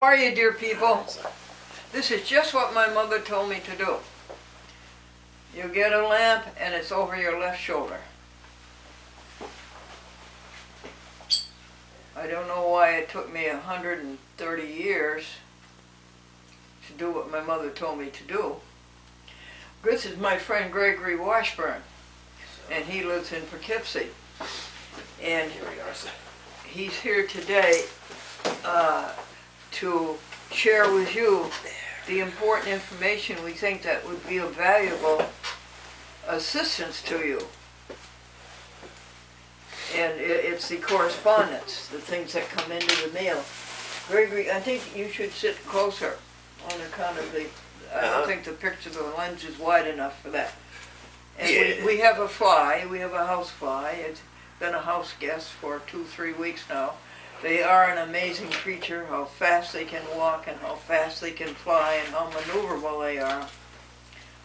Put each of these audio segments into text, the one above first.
How are you, dear people? This is just what my mother told me to do. You get a lamp and it's over your left shoulder. I don't know why it took me 130 years to do what my mother told me to do. This is my friend Gregory Washburn, and he lives in Poughkeepsie. And he's here today to share with you the important information we think that would be of valuable assistance to you. And it's the correspondence, the things that come into the mail. Gregory, I think you should sit closer on account of the, I don't think the picture, the lens is wide enough for that. And Yeah. we have a fly, we have a house fly. It's been a house guest for 2-3 weeks now. They are an amazing creature, how fast they can walk and how fast they can fly and how maneuverable they are.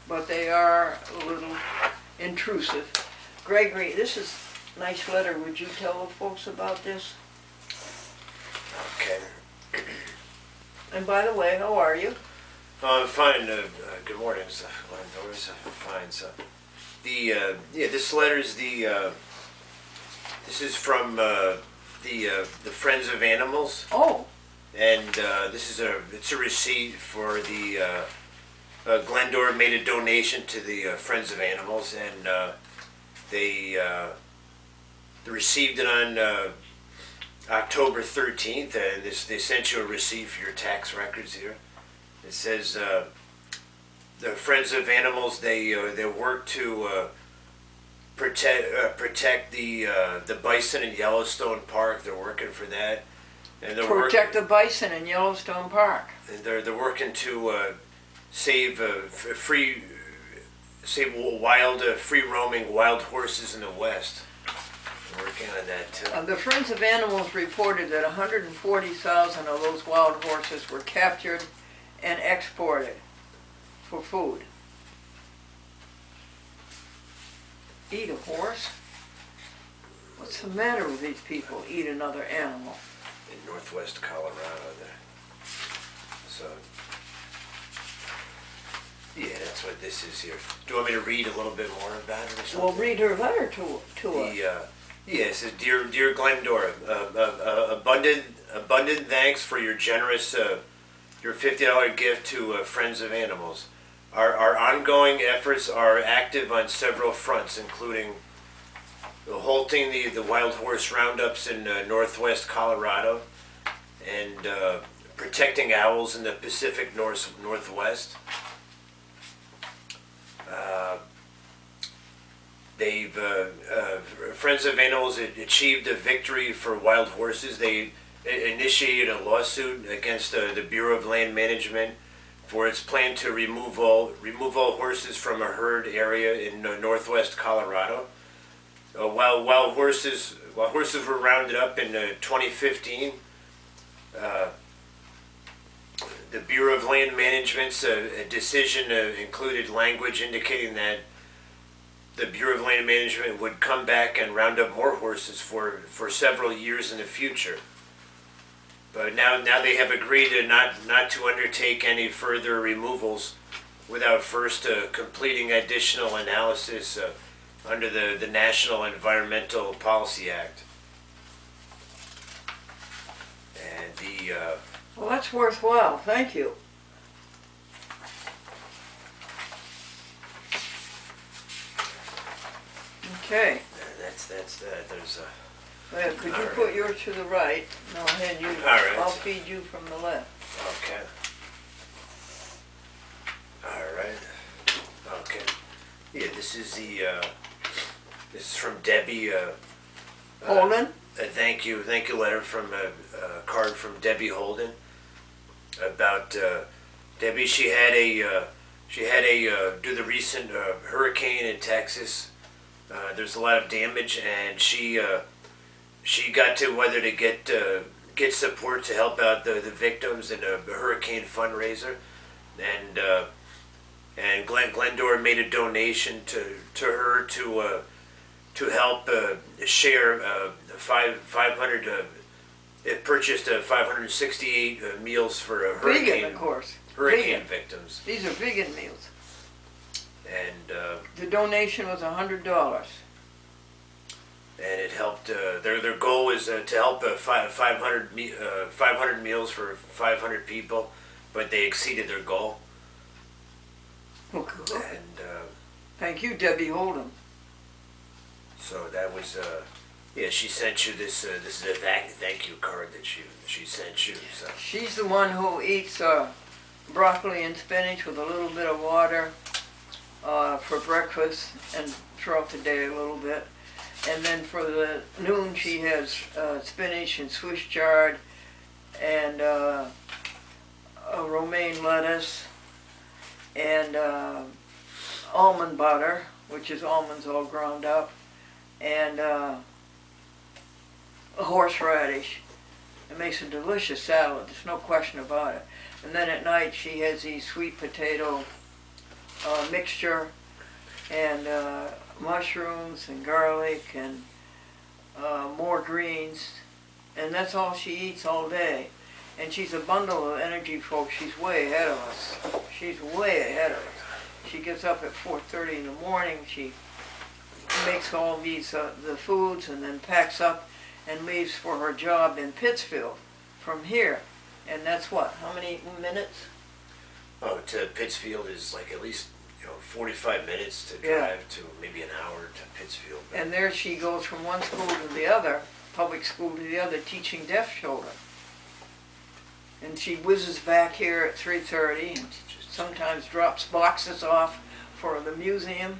But they are a little intrusive. Gregory, this is a nice letter. Would you tell the folks about this? Okay. And by the way, how are you? I'm fine. Good morning, Glendora. Fine. So, this letter is this is from the Friends of Animals, Oh, and it's a receipt for the Glendora made a donation to the Friends of Animals, and they received it on October 13th, and they sent you a receipt for your tax records here. It says the Friends of Animals they work to protect the bison in Yellowstone Park. They're working for that, and protect the bison in Yellowstone Park. And they're working to save free roaming wild horses in the West. They're working on that too. The Friends of Animals reported that 140,000 of those wild horses were captured and exported for food. Eat a horse? What's the matter with these people? Eat another animal. In northwest Colorado there. So yeah, that's what this is here. Do you want me to read a little bit more about it or something? Well, read her letter to us. Yeah, it says, Dear Glendora, abundant thanks for your generous, your $50 gift to Friends of Animals. Our ongoing efforts are active on several fronts, including halting the wild horse roundups in northwest Colorado and protecting owls in the Pacific Northwest. Friends of Animals achieved a victory for wild horses. They initiated a lawsuit against the Bureau of Land Management for its plan to remove all horses from a herd area in northwest Colorado. While horses were rounded up in 2015, the Bureau of Land Management's decision included language indicating that the Bureau of Land Management would come back and round up more horses for several years in the future. But now they have agreed to not to undertake any further removals without first completing additional analysis under the National Environmental Policy Act. And Well, that's worthwhile. Thank you. Okay. that's that. There's a. Well, could you All right. put yours to the right? No, I'll hand you. All right. I'll feed you from the left. Okay. All right. Okay. Yeah, this is this is from Debbie. Holden? A thank you letter from a card from Debbie Holden about Debbie. She had a due to the recent hurricane in Texas. There's a lot of damage, and she got to whether to get support to help out the victims in a hurricane fundraiser, and Glendora made a donation to her to help share 500 it purchased 568 meals for a Vegan, of course. hurricane Vegan. victims, These are vegan meals. and The donation was $100. it helped. Their goal was to help 500 meals for 500 people, but they exceeded their goal. Okay. And Thank you, Debbie Holden. so that was yeah. She sent you this. This is a thank you card that she sent you. So She's the one who eats broccoli and spinach with a little bit of water for breakfast and throughout the day a little bit. And then for the noon she has spinach and Swiss chard and a romaine lettuce and almond butter, which is almonds all ground up, and a horseradish. It makes a delicious salad, there's no question about it. And then at night she has these sweet potato mixture and mushrooms and garlic and more greens, and that's all she eats all day. And she's a bundle of energy, folks. She's way ahead of us. She's way ahead of us. She gets up at 4:30 in the morning. She makes all these the foods and then packs up and leaves for her job in Pittsfield from here. And that's what? How many minutes? oh, to Pittsfield is like at least 45 minutes to Yeah. drive to maybe an hour to Pittsfield. And there she goes from one school to the other, public school to the other, teaching deaf children. And she whizzes back here at 3:30 and sometimes drops boxes off for the museum,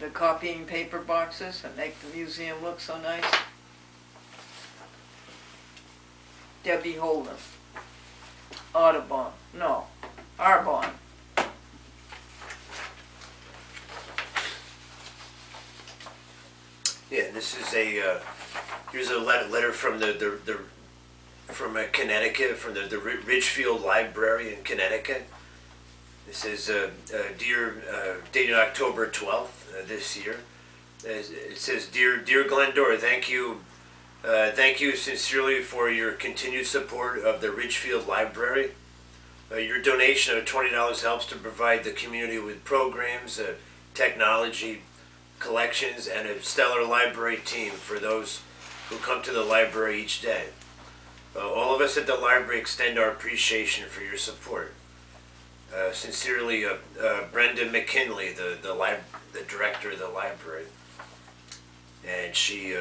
the copying paper boxes that make the museum look so nice. Debbie Holden. Audubon. No, Arbonne. Yeah, and this is here's a letter from from Connecticut, from the Ridgefield Library in Connecticut. This is dear, dated October 12th this year. It says, dear Glendora, thank you sincerely for your continued support of the Ridgefield Library. Your donation of $20 helps to provide the community with programs, technology, collections, and a stellar library team for those who come to the library each day. All of us at the library extend our appreciation for your support. Sincerely, Brenda McKinley, the director of the library, and she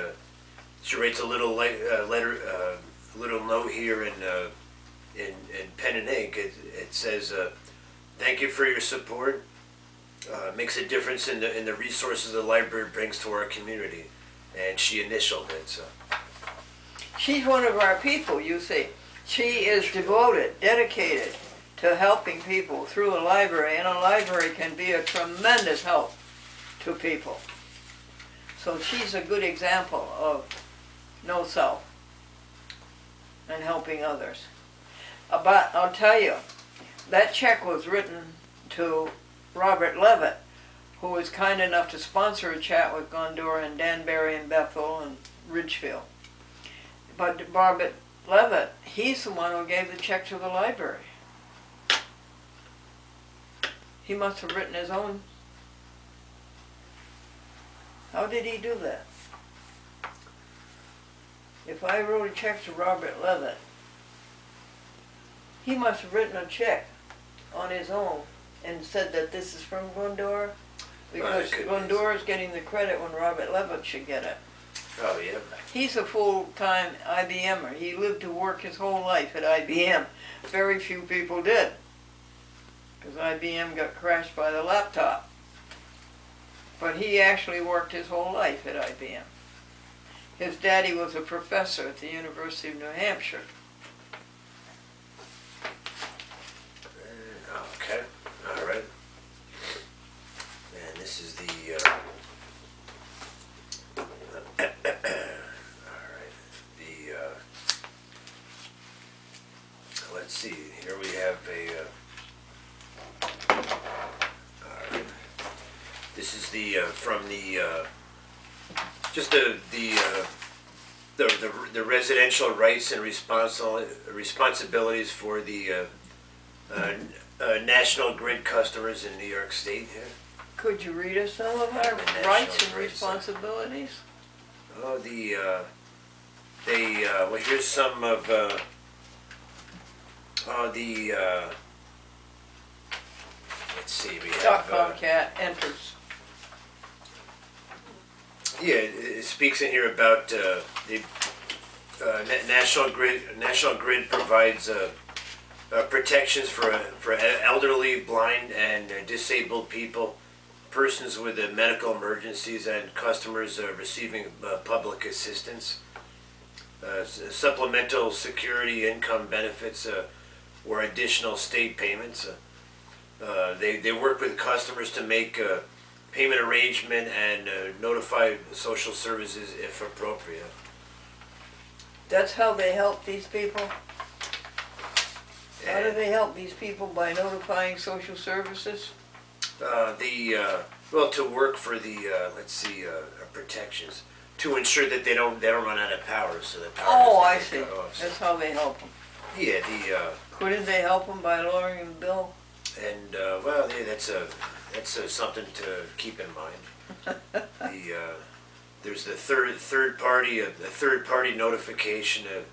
writes a little letter, a little note here in pen and ink. It says, "Thank you for your support. Makes a difference in the resources the library brings to our community," and she initialed it. So She's one of our people, you see. She is devoted, dedicated to helping people through a library, and a library can be a tremendous help to people. So she's a good example of no self and helping others. But I'll tell you, that check was written to Robert Levitt, who was kind enough to sponsor a chat with Glendora and Danbury and Bethel and Ridgefield. But Robert Levitt, he's the one who gave the check to the library. He must have written his own. How did he do that? If I wrote a check to Robert Levitt, he must have written a check on his own and said that this is from Glendora, because Glendora's getting the credit when Robert Levitt should get it. oh yeah, He's a full-time IBMer. He lived to work his whole life at IBM. Very few people did, because IBM got crashed by the laptop. But he actually worked his whole life at IBM. His daddy was a professor at the University of New Hampshire. okay, all right. And this is the all right, let's see. Here we have all right. This is the from the just the the residential rights and responsibilities for the National Grid customers in New York State here. Could you read us some of our National rights and Grid, responsibilities? Oh, well, here's some of, let's see, we have, .com enters. yeah, it speaks in here about, the, National Grid. National Grid provides, protections for elderly, blind, and disabled people, persons with medical emergencies, and customers receiving public assistance. Supplemental security income benefits or additional state payments. They work with customers to make payment arrangement and notify social services if appropriate. That's how they help these people? How do And, they help these people? By notifying social services? well, to work for the protections, to ensure that they don't run out of power, so the power Oh, I doesn't see. get cut off. So, That's how they help them. yeah, Couldn't they help them by lowering the bill? and well, yeah, that's something to keep in mind. There's the third party notification of,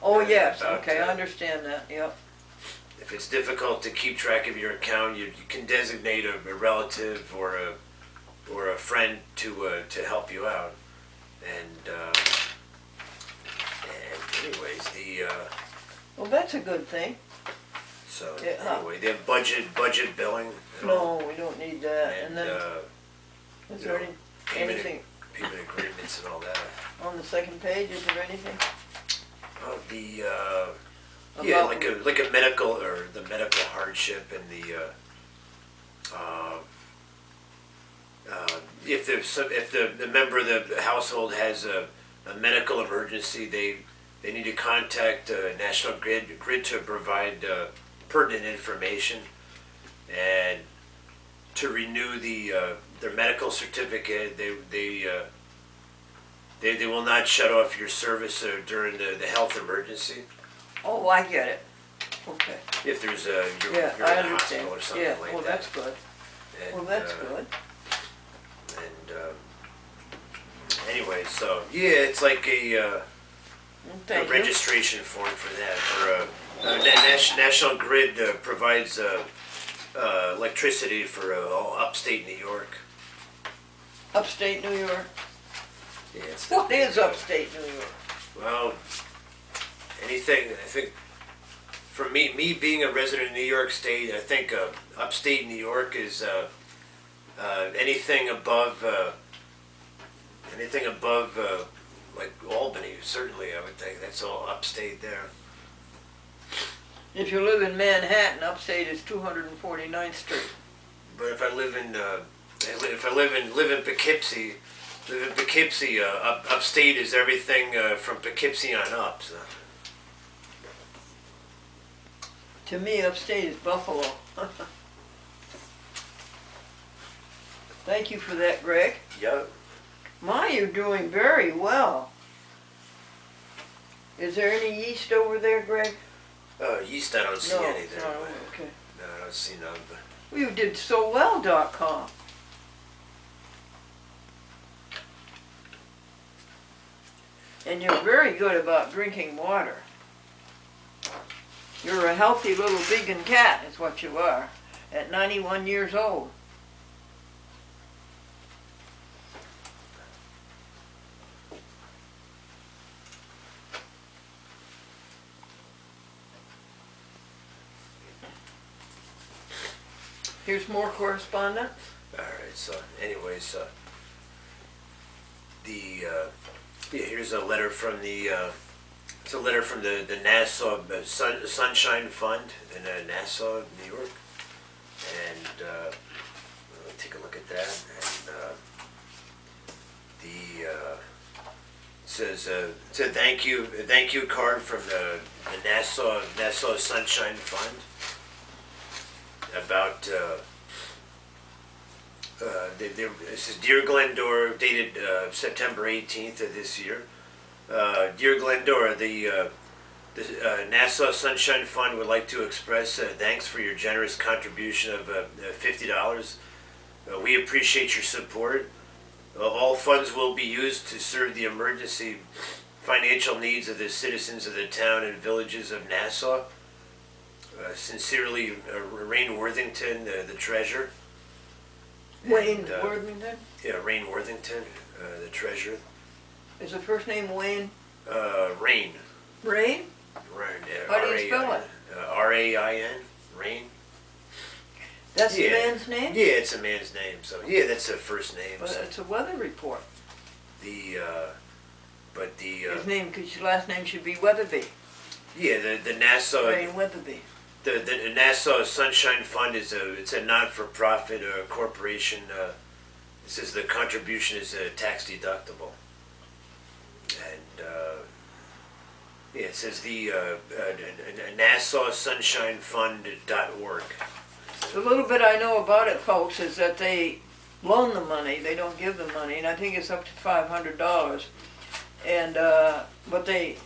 Oh, yes, about, okay, I understand that, yep. if it's difficult to keep track of your account, you can designate a relative or a friend to help you out. And anyways, Well, that's a good thing. so Yeah. anyway, they have budget billing. And all, No, we don't need that. and And then, is there any, payment anything payment agreements and all that. on the second page? Is there anything? Oh, yeah, About- like a medical or the medical hardship and the if the member of the household has a medical emergency, they need to contact National Grid to provide pertinent information, and to renew their medical certificate. They will not shut off your service during the health emergency. Oh, I get it. Okay. If there's you're Yeah, in I the understand. hospital or something Yeah, like well, that. that's good. And, Well, that's good. And anyway, so yeah, it's like a Thank you. registration form for that. For National Grid provides electricity for all upstate New York. Upstate New York. Yeah, it's What is upstate New York? Well, anything. I think for me being a resident of New York State, I think upstate New York is anything above like Albany. Certainly, I would think that's all upstate there. If you live in Manhattan, upstate is 249th Street. But if I live in Poughkeepsie, upstate is everything from Poughkeepsie on up. So. To me, upstate is Buffalo. Thank you for that, Greg. Yep. My, you're doing very well. Is there any yeast over there, Greg? Yeast, I don't see any there. No, But, okay. no, I don't see none. But Well, you did so well.com. And you're very good about drinking water. You're a healthy little vegan cat, is what you are, at 91 years old. Here's more correspondence. all right. So, anyways, here's a letter from it's a letter from the Nassau Sunshine Fund in Nassau, New York, and let me take a look at that. And it says it's a thank you card from the Nassau Sunshine Fund about this is Dear Glendora, dated September 18th of this year. Dear Glendora, the Nassau Sunshine Fund would like to express thanks for your generous contribution of $50. We appreciate your support. All funds will be used to serve the emergency financial needs of the citizens of the town and villages of Nassau. Sincerely, Rain Worthington, the treasurer. Wayne And, Worthington? Yeah, Rain Worthington, the treasurer. Is the first name Wayne? Rain. Rain? Rain. How do you spell it? R-A-I-N. Rain. That's the Yeah. man's name? Yeah, it's a man's name. So yeah, that's a first name. But So it's a weather report. His name, his last name should be Weatherby. the Nassau Rain Weatherby. the Nassau Sunshine Fund it's a non-for-profit corporation. It says the contribution is tax deductible, and it says the Nassau Sunshine Fund.org. The little bit I know about it, folks, is that they loan the money. They don't give the money, and I think it's up to $500. And but they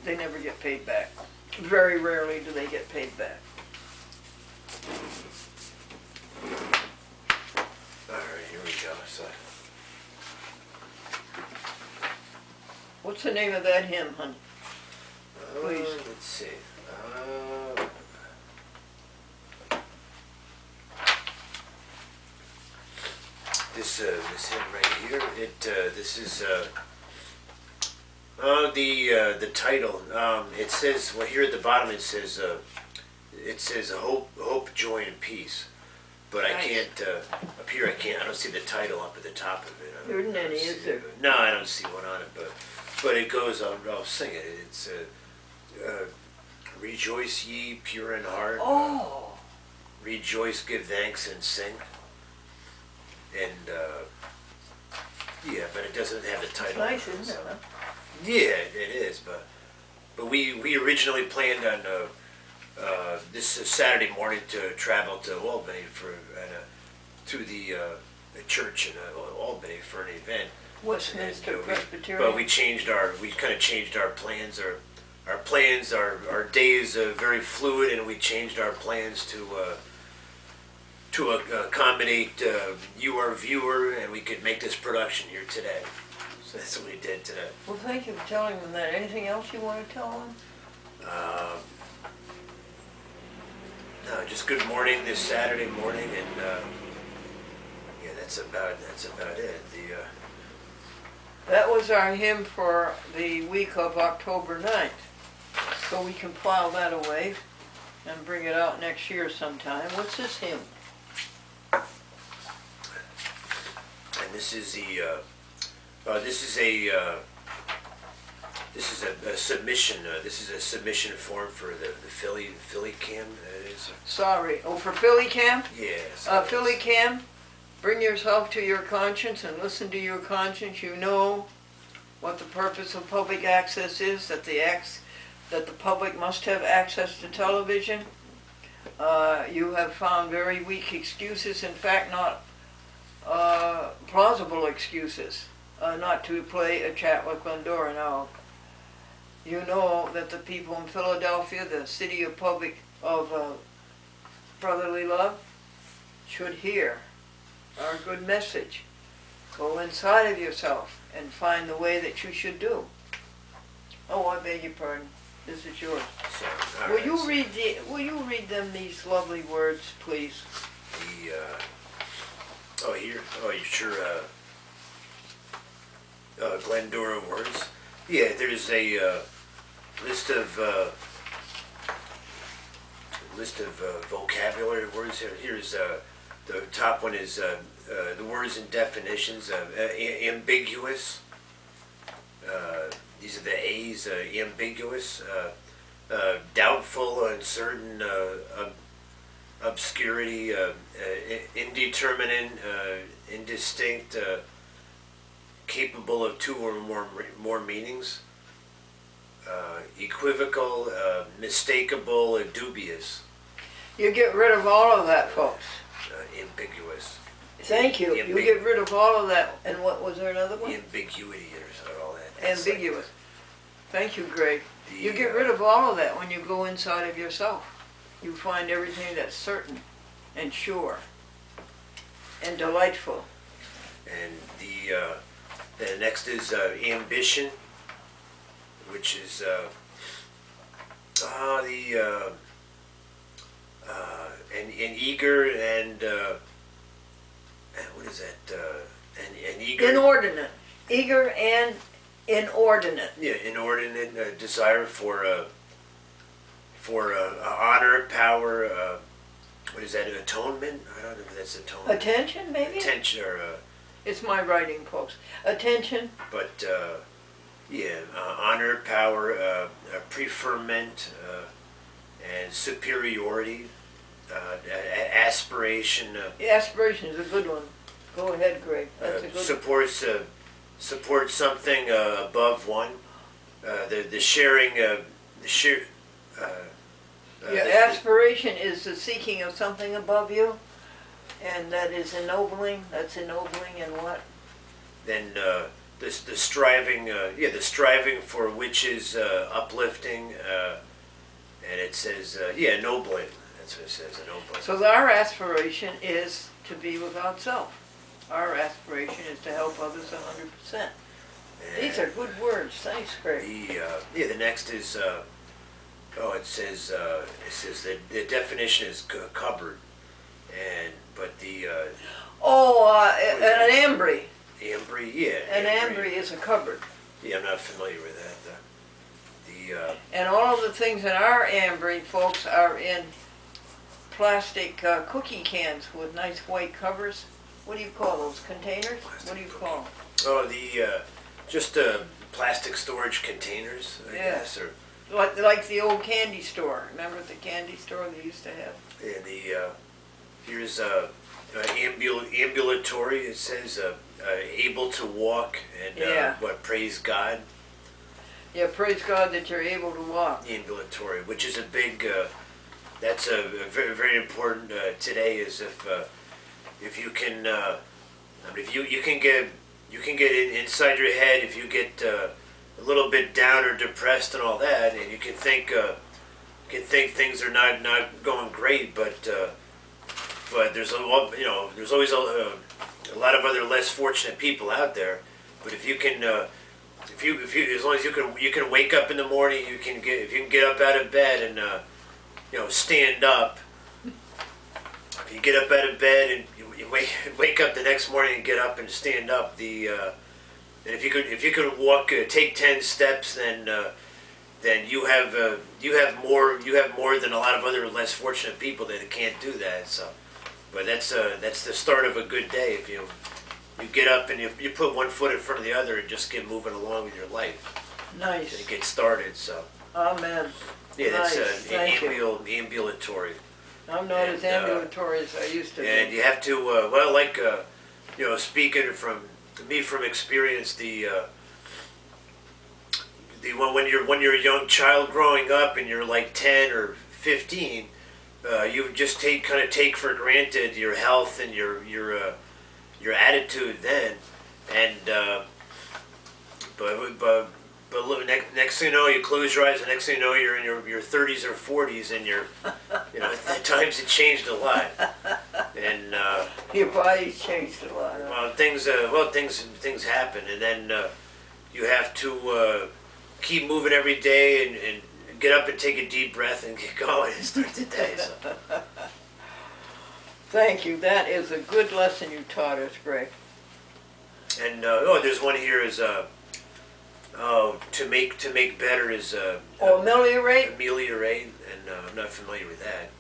never get paid back. Very rarely do they get paid back. All right, here we go. So What's the name of that hymn, honey? Please. let's see. This hymn right here. This is the title. It says, well, here at the bottom it says hope, joy, and peace. But I Nice. can't up here. I don't see the title up at the top of it. There isn't any, is there? No, I don't see one on it. But it goes. I'll sing it. It's rejoice ye pure in heart. Oh, Rejoice, give thanks, and sing. And yeah, but it doesn't have the title. nice, isn't it? so- Huh? Yeah, it is, but we originally planned on this Saturday morning to travel to Albany to the church in Albany for an event. Westminster And, Presbyterian. but we kind of changed our plans. Our days are very fluid, and we changed our plans to accommodate you, our viewer, and we could make this production here today. So that's what we did today. Well, thank you for telling them that. Anything else you want to tell them? No, just good morning this Saturday morning, and yeah, that's about it. That was our hymn for the week of October 9th. So we can file that away and bring it out next year sometime. What's this hymn? And this is a submission. This is a submission form for the Philly Cam. It is. Sorry. Oh, for Philly Cam? Yes. Philly Cam, bring yourself to your conscience and listen to your conscience. You know what the purpose of public access is, that the public must have access to television. You have found very weak excuses, in fact not plausible excuses, not to play a chat with Glendora. Now, you know that the people in Philadelphia, the city of brotherly love, should hear our good message. Go inside of yourself and find the way that you should do. Oh, I beg your pardon. This is yours. So, Will you read them these lovely words, please? You sure. Glendora words. Yeah, there's a list of vocabulary words here. Here's the top one is the words and definitions of ambiguous. These are the A's. Ambiguous, doubtful, uncertain, obscurity, indeterminate, indistinct, capable of two or more meanings, equivocal, mistakable, dubious. You get rid of all of that, folks. Ambiguous. Thank you. You get rid of all of that. And what was there another one? Ambiguity or all that. Ambiguous. Thank you, Greg. You get rid of all of that when you go inside of yourself. You find everything that's certain and sure and delightful. And the next is ambition, which is and eager and what is that? And eager. Inordinate. Eager and inordinate. Yeah, inordinate desire for honor, power. What is that? Atonement? I don't know if that's atonement. Attention, maybe? Attention, or It's my writing, folks. Attention. but honor, power, preferment, and superiority, aspiration. Aspiration is a good one. Go ahead, Greg. That's a good Supports something above one. The sharing, aspiration is the seeking of something above you, and that is ennobling. That's ennobling and what? Then the striving, the striving for which is uplifting, and it says, ennobling. That's what it says, ennobling. So our aspiration is to be without self. Our aspiration is to help others 100%. These are good words. Thanks, Greg. The next is it says that the definition is cupboard, but the an ambry. ambry, yeah. An ambry is a cupboard. Yeah, I'm not familiar with that. And all of the things in our ambry, folks, are in plastic cookie cans with nice white covers. What do you call those? Containers? What do you call them? Oh, just plastic storage containers, I guess, or Like the old candy store. Remember the candy store they used to have? yeah, here's ambulatory. It says able to walk and praise God. Yeah, praise God that you're able to walk. Ambulatory, which is a big. That's a very, very important today. Is if you can, if you can get inside your head. If you get a little bit down or depressed and all that, and you can think things are not going great, but there's there's always a lot of other less fortunate people out there. But if you can, if you as long as you can wake up in the morning, if you can get up out of bed and stand up. If you get up out of bed and you wake up the next morning and get up and stand up, and if you could walk, take 10 steps, then you have more than a lot of other less fortunate people that can't do that. So, but that's the start of a good day. If you get up and you put one foot in front of the other and just get moving along with your life. Nice. And get started. So. Amen. Yeah, that's nice. ambulatory. I'm not as ambulatory as I used to be. And you have to, speaking from experience, when you're a young child growing up and you're like 10 or 15, you just take for granted your health and your attitude then, and but look, next thing you know, you close your eyes, and next thing you know, you're in your 30s or 40s, and at times it changed a lot, and your body's changed a lot. well, things happen, and then you have to keep moving every day and get up and take a deep breath and get going and start the day. So. Thank you. That is a good lesson you taught us, Greg. And there's one here is to make better is ameliorate. Ameliorate, and I'm not familiar with that.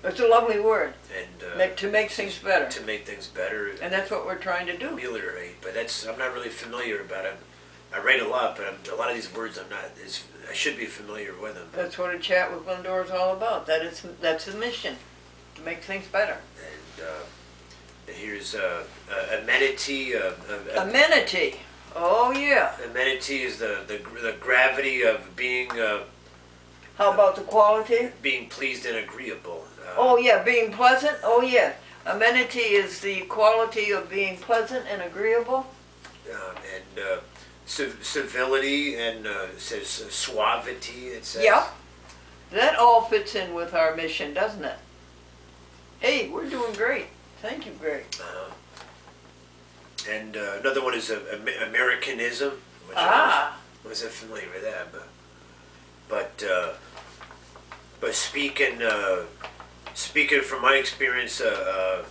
It's a lovely word. And to make things better. To make things better. And that's what we're trying to do. Ameliorate, but I'm not really familiar about it. I write a lot, but a lot of these words I should be familiar with them. That's what a chat with Glendora is all about. That's the mission, to make things better. And here's amenity. Amenity. Oh yeah. Amenity is the gravity of being. How about the quality? Being pleased and agreeable. Oh yeah, being pleasant. Oh yeah. Amenity is the quality of being pleasant and agreeable. And civility, and it says suavity. It says. Yep. That all fits in with our mission, doesn't it? Hey, we're doing great. Thank you, Greg. And another one is Americanism, which I wasn't familiar with that, but speaking from my experience, I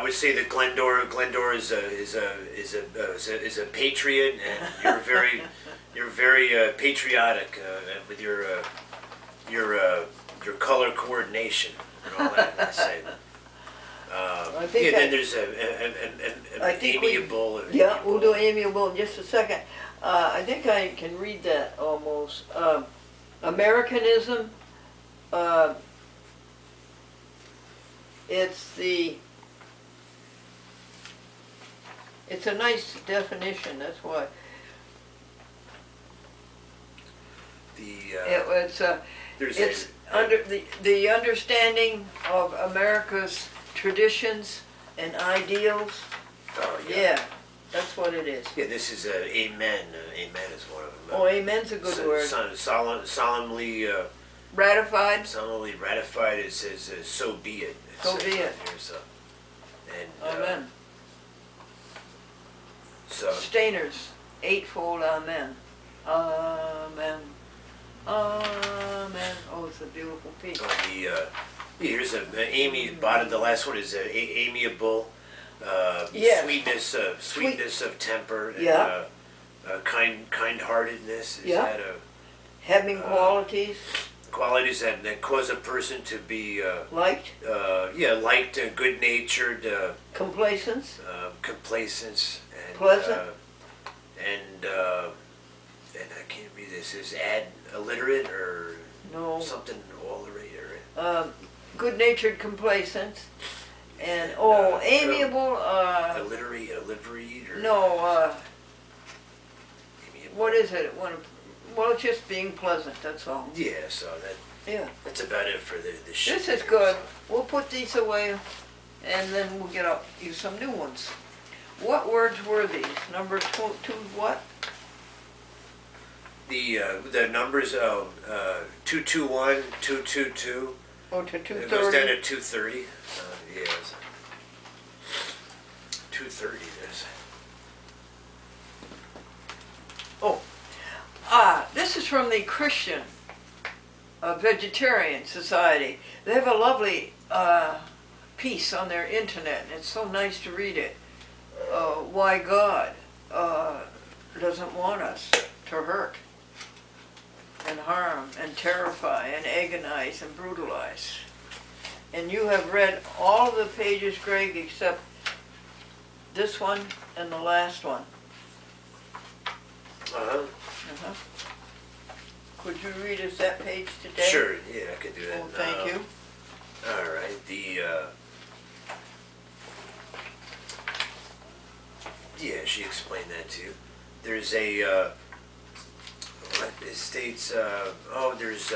would say that Glendora is a patriot, and you're very patriotic with your color coordination and all that. I say. Then there's an amiable. Yeah, we'll do amiable in just a second. I think I can read that almost. Americanism. It's a nice definition. That's why. It's under the understanding of America's traditions and ideals. Oh yeah. Yeah, that's what it is. Yeah, this is amen. Amen is one of them. Oh, amen's a good word. Solemnly Ratified. Solemnly ratified. It says, "So be it." So be it. Amen. So Steiner's eightfold amen. Amen. Amen. Oh, it's a beautiful piece. Here's Amy. Bottom. The last one is amiable. Yes. Sweetness of temper. And, Yeah. Kind-heartedness. Is Yeah. that Having qualities. Qualities that cause a person to be Liked. Liked, good-natured, Complacence. complacence, and Pleasant. and I can't read this. Is illiterate or No. something illiterate? Good-natured complacence. And amiable. Illiterate or No. amiable. What is it? Well, it's just being pleasant. That's all. Yeah, so Yeah. that's about it for the shit. This is good. We'll put these away, and then we'll get out you some new ones. What words were these? Number two what? The numbers 221, 222. Oh, to It 230. goes down to 230. Yes. 230 this. Oh. This is from the Christian Vegetarian Society. They have a lovely piece on their internet, and it's so nice to read it. Why God doesn't want us to hurt and harm and terrify and agonize and brutalize. And you have read all of the pages, Greg, except this one and the last one. Uh-huh. Could you read us that page today? Sure, yeah, I could do that. Oh, thank you. All right, she explained that to you. There's what it states, there's,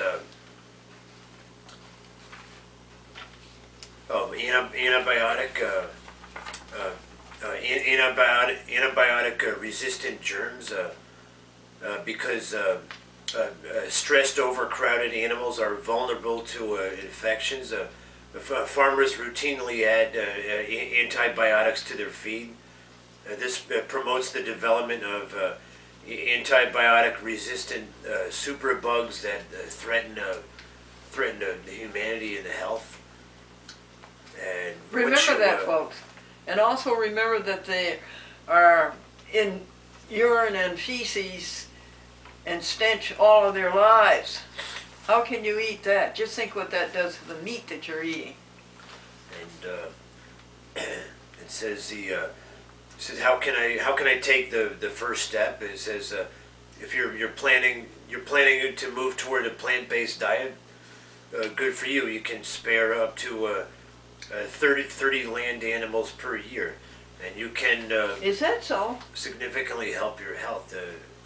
antibiotic resistant germs, because stressed, overcrowded animals are vulnerable to infections. Farmers routinely add antibiotics to their feed. This promotes the development of antibiotic-resistant superbugs that threaten humanity and the health. And Remember that, folks. And also remember that they are in urine and feces and stench all of their lives. How can you eat that? Just think what that does to the meat that you're eating. And it says how can I take the first step? It says if you're planning to move toward a plant-based diet, good for you. You can spare up to 30 land animals per year, and you can Is that so? significantly help your health,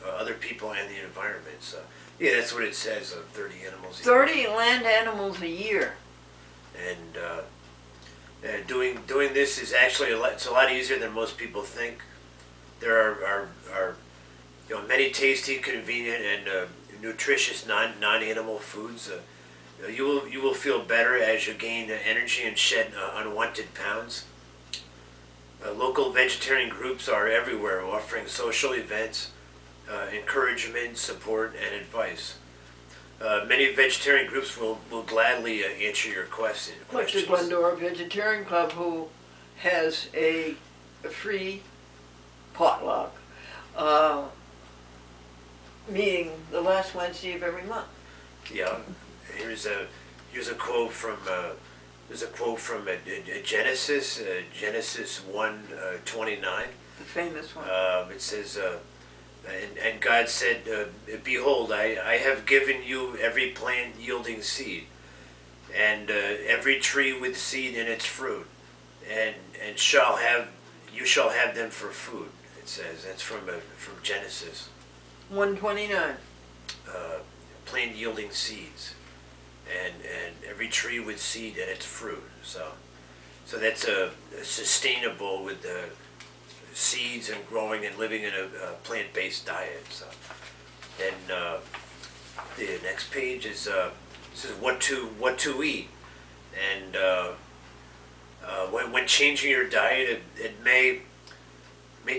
other people, and the environment. So yeah, that's what it says. 30 animals. 30 land animals a year. And doing this is actually it's a lot easier than most people think. There are many tasty, convenient, and nutritious non-animal foods. You will feel better as you gain energy and shed unwanted pounds. Local vegetarian groups are everywhere, offering social events, encouragement, support, and advice. Many vegetarian groups will gladly answer your questions. Like the Glendora Vegetarian Club, who has a free potluck meeting the last Wednesday of every month. Yeah, here's a quote from Genesis, Genesis 1:29. The famous one. It says, and God said, "Behold, I have given you every plant yielding seed, and every tree with seed in its fruit, and you shall have them for food." It says that's from Genesis. 129. Plant yielding seeds, and every tree with seed in its fruit. So that's sustainable with the seeds and growing and living in a plant-based diet. So then the next page is says what to eat, and when changing your diet, it may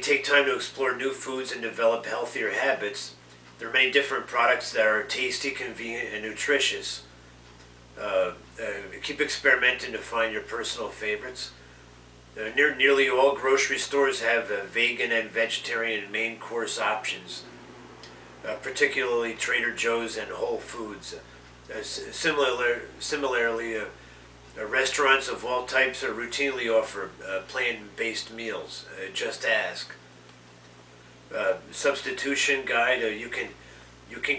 take time to explore new foods and develop healthier habits. There are many different products that are tasty, convenient, and nutritious. Keep experimenting to find your personal favorites. Nearly all grocery stores have vegan and vegetarian main course options, particularly Trader Joe's and Whole Foods. Similarly, restaurants of all types routinely offer plant-based meals. Just ask. Substitution guide. You can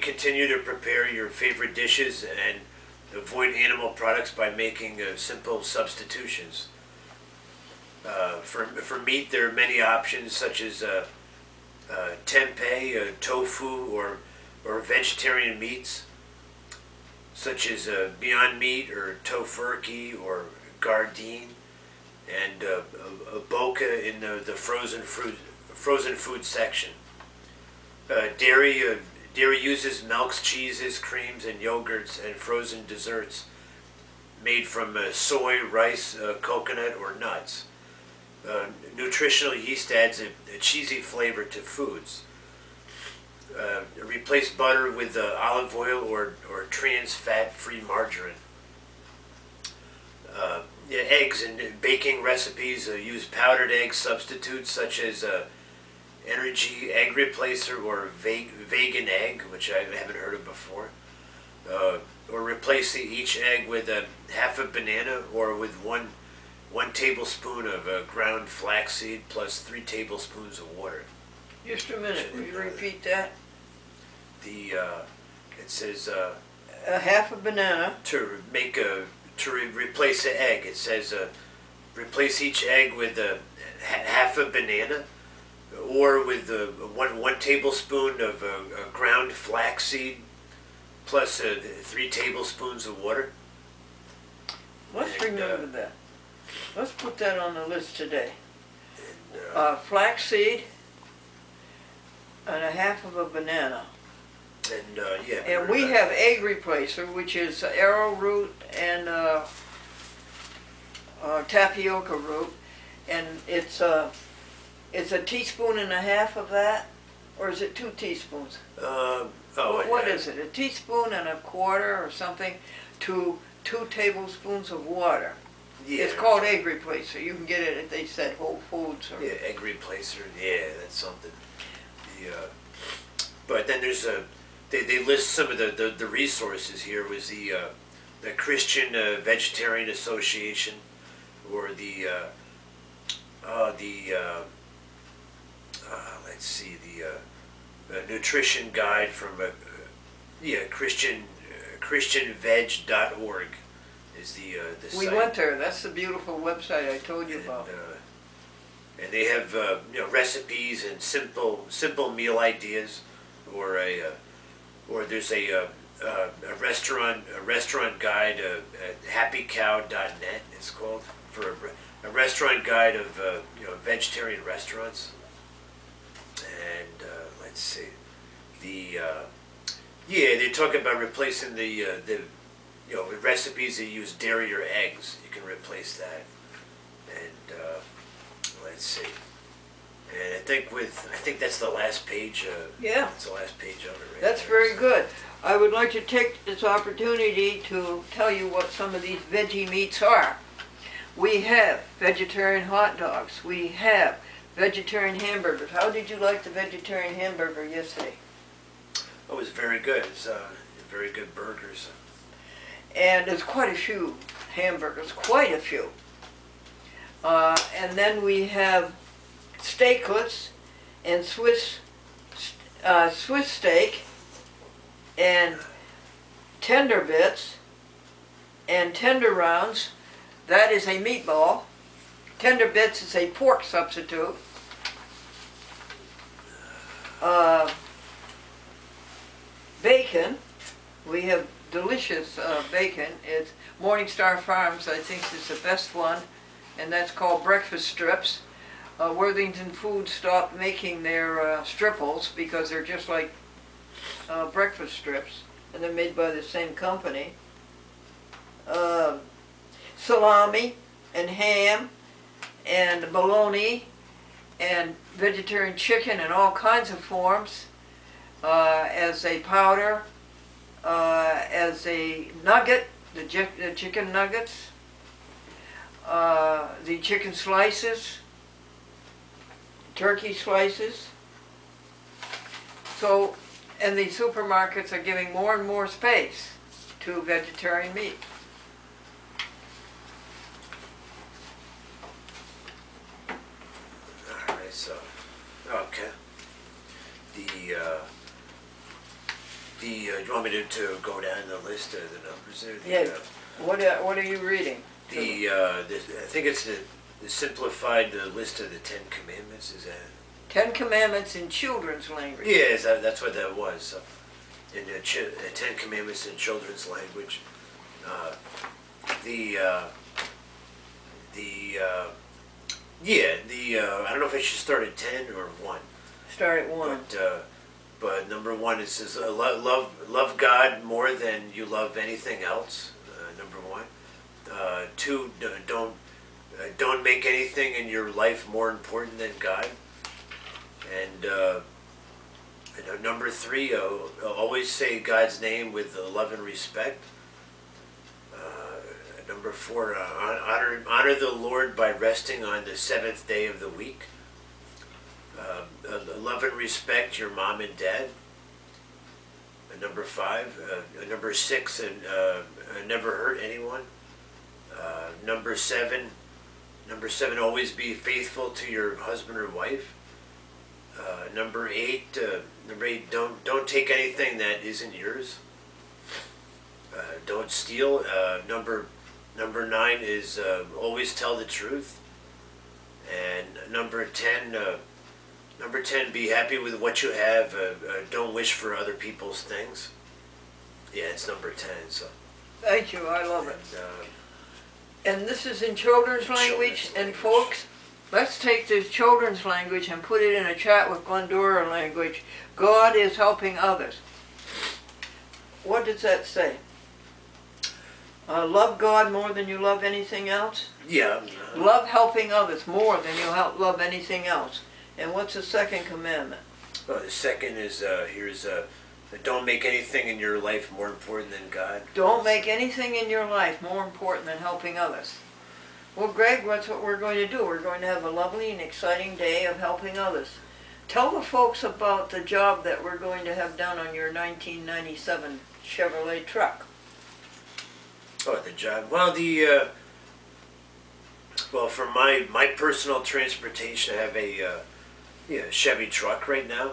continue to prepare your favorite dishes and avoid animal products by making simple substitutions. For meat, there are many options such as tempeh, tofu, or vegetarian meats such as Beyond Meat or Tofurkey or Gardein, and Boca in the frozen food section. Dairy uses milks, cheeses, creams, and yogurts and frozen desserts made from soy, rice, coconut, or nuts. Nutritional yeast adds a cheesy flavor to foods. Replace butter with olive oil or trans fat-free margarine. Eggs and baking recipes use powdered egg substitutes such as Energy Egg Replacer or Vegan Egg, which I haven't heard of before. Or replace each egg with half a banana or with one tablespoon of ground flaxseed plus 3 tablespoons of water. Just a minute, will you repeat that? It says A half a banana. to replace an egg. It says replace each egg with half a banana, or with one tablespoon of ground flaxseed plus 3 tablespoons of water. Let's remember that. Let's put that on the list today. And, Flaxseed and a half of a banana. yeah. And we have egg replacer, which is arrowroot and tapioca root, and it's a teaspoon and a half of that, or is it 2 teaspoons? What is it? A teaspoon and a quarter or something to 2 tablespoons of water. Yeah. It's called egg replacer. You can get it at, they said, Whole Foods. Or Yeah, egg replacer. Yeah, that's something. But then there's they list some of the resources here. Was the Christian Vegetarian Association, or let's see, the nutrition guide from christianveg.org is the we site. went there. That's the beautiful website I told you about. And they have recipes and simple meal ideas, or there's a restaurant guide at happycow.net. It's called, for a restaurant guide of vegetarian restaurants. And let's see, they talk about replacing the recipes that use dairy or eggs. You can replace that. And let's see. And I think that's the last page. Yeah. That's the last page of it. Right That's there. very good. I would like to take this opportunity to tell you what some of these veggie meats are. We have vegetarian hot dogs. We have vegetarian hamburgers. How did you like the vegetarian hamburger yesterday? Oh, it was very good. It's very good burgers. And there's quite a few hamburgers, quite a few. And then we have steaklets and Swiss steak and tender bits and tender rounds. That is a meatball. Tender bits is a pork substitute. Bacon. We have delicious bacon. It's Morningstar Farms, I think, is the best one, and that's called breakfast strips. Worthington Foods stopped making their stripples because they're just like breakfast strips, and they're made by the same company. Salami and ham and bologna and vegetarian chicken in all kinds of forms, as a powder, as a nugget, the chicken nuggets, the chicken slices, turkey slices. So, and the supermarkets are giving more and more space to vegetarian meat. Alright, so, okay. You want me to go down the list of the numbers there? Yeah. What are you reading? I think it's the simplified list of the Ten Commandments. Is that? 10 Commandments in children's language. Yes, that's what that was. So, in the Ten Commandments in children's language. I don't know if I should start at 10 or 1. Start at 1. But number 1, it says love God more than you love anything else. Number 1. 2, don't make anything in your life more important than God. And number 3, always say God's name with love and respect. Number 4, honor the Lord by resting on the 7th day of the week. Love and respect your mom and dad. Number 5, number 6, never hurt anyone. Number 7, always be faithful to your husband or wife. Number 8, don't take anything that isn't yours. Don't steal. Number 9 is always tell the truth. And number 10, be happy with what you have. Don't wish for other people's things. Yeah, it's number 10. So. Thank you, I love it. And this is in children's language, and folks, let's take this children's language and put it in a chat with Glendora language. God is helping others. What does that say? Love God more than you love anything else? Yeah. Love helping others more than you love anything else. And what's the second commandment? The second is, don't make anything in your life more important than God. Don't make anything in your life more important than helping others. Well, Greg, that's what we're going to do. We're going to have a lovely and exciting day of helping others. Tell the folks about the job that we're going to have done on your 1997 Chevrolet truck. Oh, the job. Well, for my personal transportation, I have a Chevy truck right now,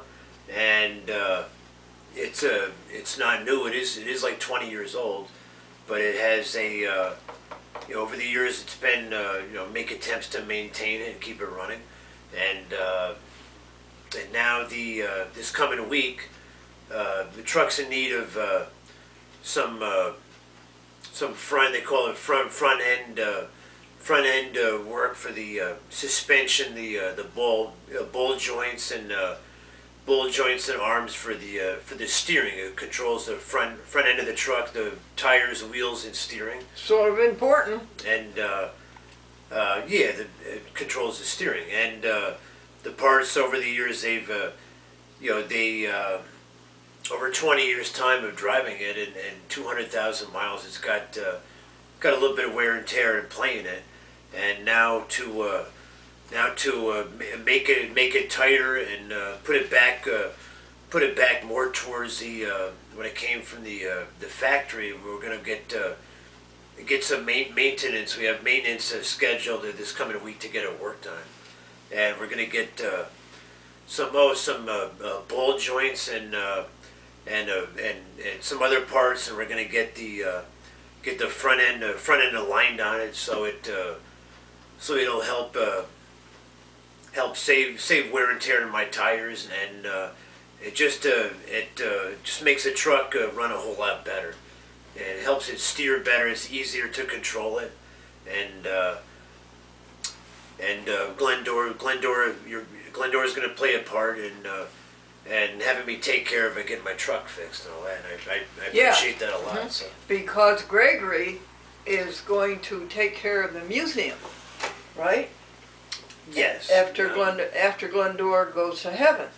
and it's not new. It is like 20 years old, but it has a over the years it's been make attempts to maintain it and keep it running, and now this coming week, the truck's in need of some front, they call it front end work for the suspension, the ball joints, and ball joints and arms for the steering. It controls the front end of the truck, the tires, wheels, and steering. Sort of important. And it controls the steering. And the parts over the years, they've over 20 years time of driving it and 200,000 miles, it's got a little bit of wear and tear in playing it. And now to make it tighter and put it back more towards the when it came from the factory. We're gonna get some maintenance. We have maintenance scheduled this coming week to get it worked on, and we're gonna get some ball joints and some other parts, and we're gonna get the front end aligned on it so it'll help save wear and tear in my tires, and it just makes the truck run a whole lot better, and it helps it steer better. It's easier to control it, and Glendora's going to play a part in having me take care of it, getting my truck fixed and all that. And I appreciate that a lot. Mm-hmm. So. Because Gregory is going to take care of the museum, right? Yes. After Glendora goes to heaven,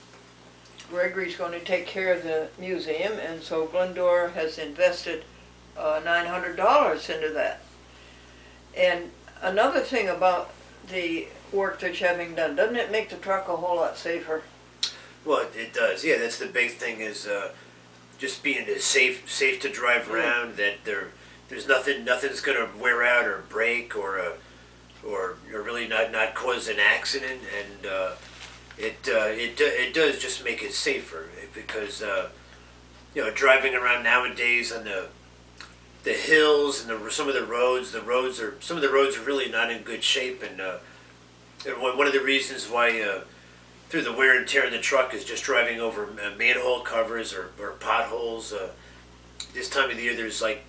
Gregory's going to take care of the museum, and so Glendora has invested $900 into that. And another thing about the work that you're having done, doesn't it make the truck a whole lot safer? Well, it does. Yeah, that's the big thing is just being safe to drive around. That there's nothing's going to wear out or break or really not cause an accident, and it does just make it safer because driving around nowadays on the hills and some of the roads are really not in good shape, and one of the reasons why through the wear and tear in the truck is just driving over manhole covers or potholes. This time of the year, there's like,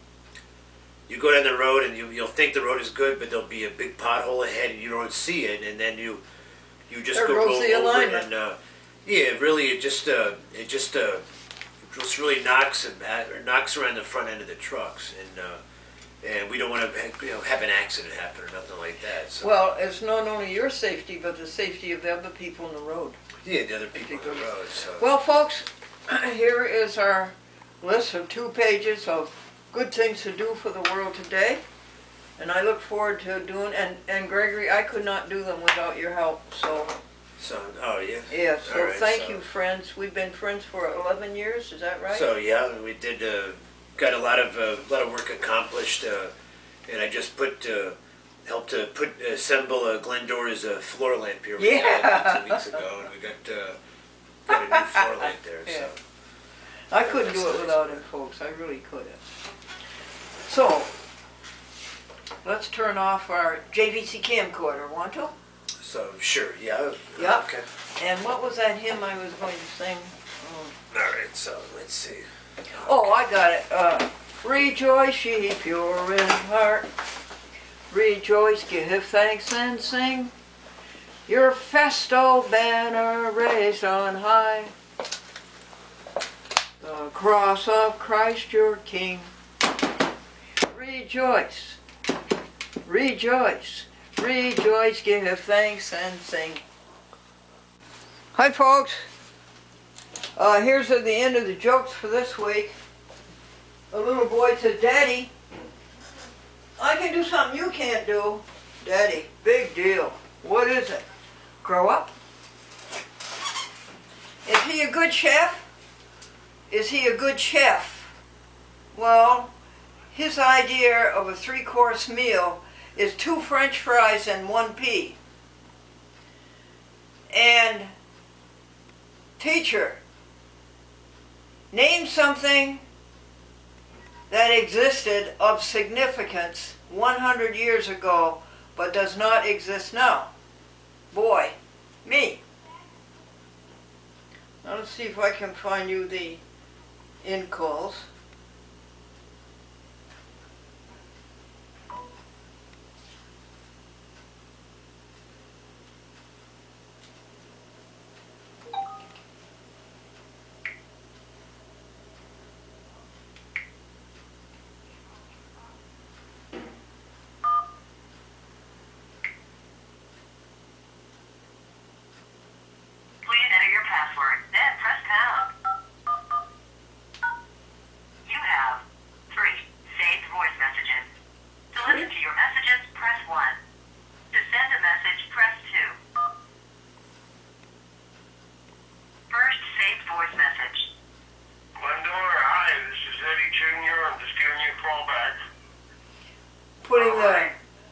you go down the road and you'll think the road is good, but there'll be a big pothole ahead and you don't see it, and then you just go roll over it, and it just really knocks around the front end of the trucks, and we don't want to have an accident happen or nothing like that. So. Well, it's not only your safety, but the safety of the other people on the road. Yeah, the other people on the road. So. Well, folks, here is our list of 2 pages of good things to do for the world today, and I look forward to doing. And Gregory, I could not do them without your help. So. Oh yeah. Yeah. So right, thank you, friends. We've been friends for 11 years. Is that right? So yeah, we did. Got a lot of work accomplished, and I just helped to assemble Glendora's floor lamp here. We had 2 weeks ago, and we got a new floor lamp there. Yeah. So I couldn't do it without him, folks. I really couldn't. So let's turn off our JVC camcorder. Want to? So sure, yeah. Yep. Okay. And what was that hymn I was going to sing? All right. So let's see. Oh, I got it. Rejoice, ye pure in heart. Rejoice, give thanks and sing. Your festal banner raised on high. The cross of Christ your King. Rejoice, rejoice, rejoice, give thanks and sing. Hi, folks. Here's at the end of the jokes for this week. A little boy said, "Daddy, I can do something you can't do." "Daddy, big deal. What is it?" "Grow up." "Is he a good chef?" "Is he a good chef?" "Well, his idea of a 3-course meal is 2 French fries and 1 pea." "And teacher, name something that existed of significance 100 years ago but does not exist now." "Boy, me." Now let's see if I can find you the in calls.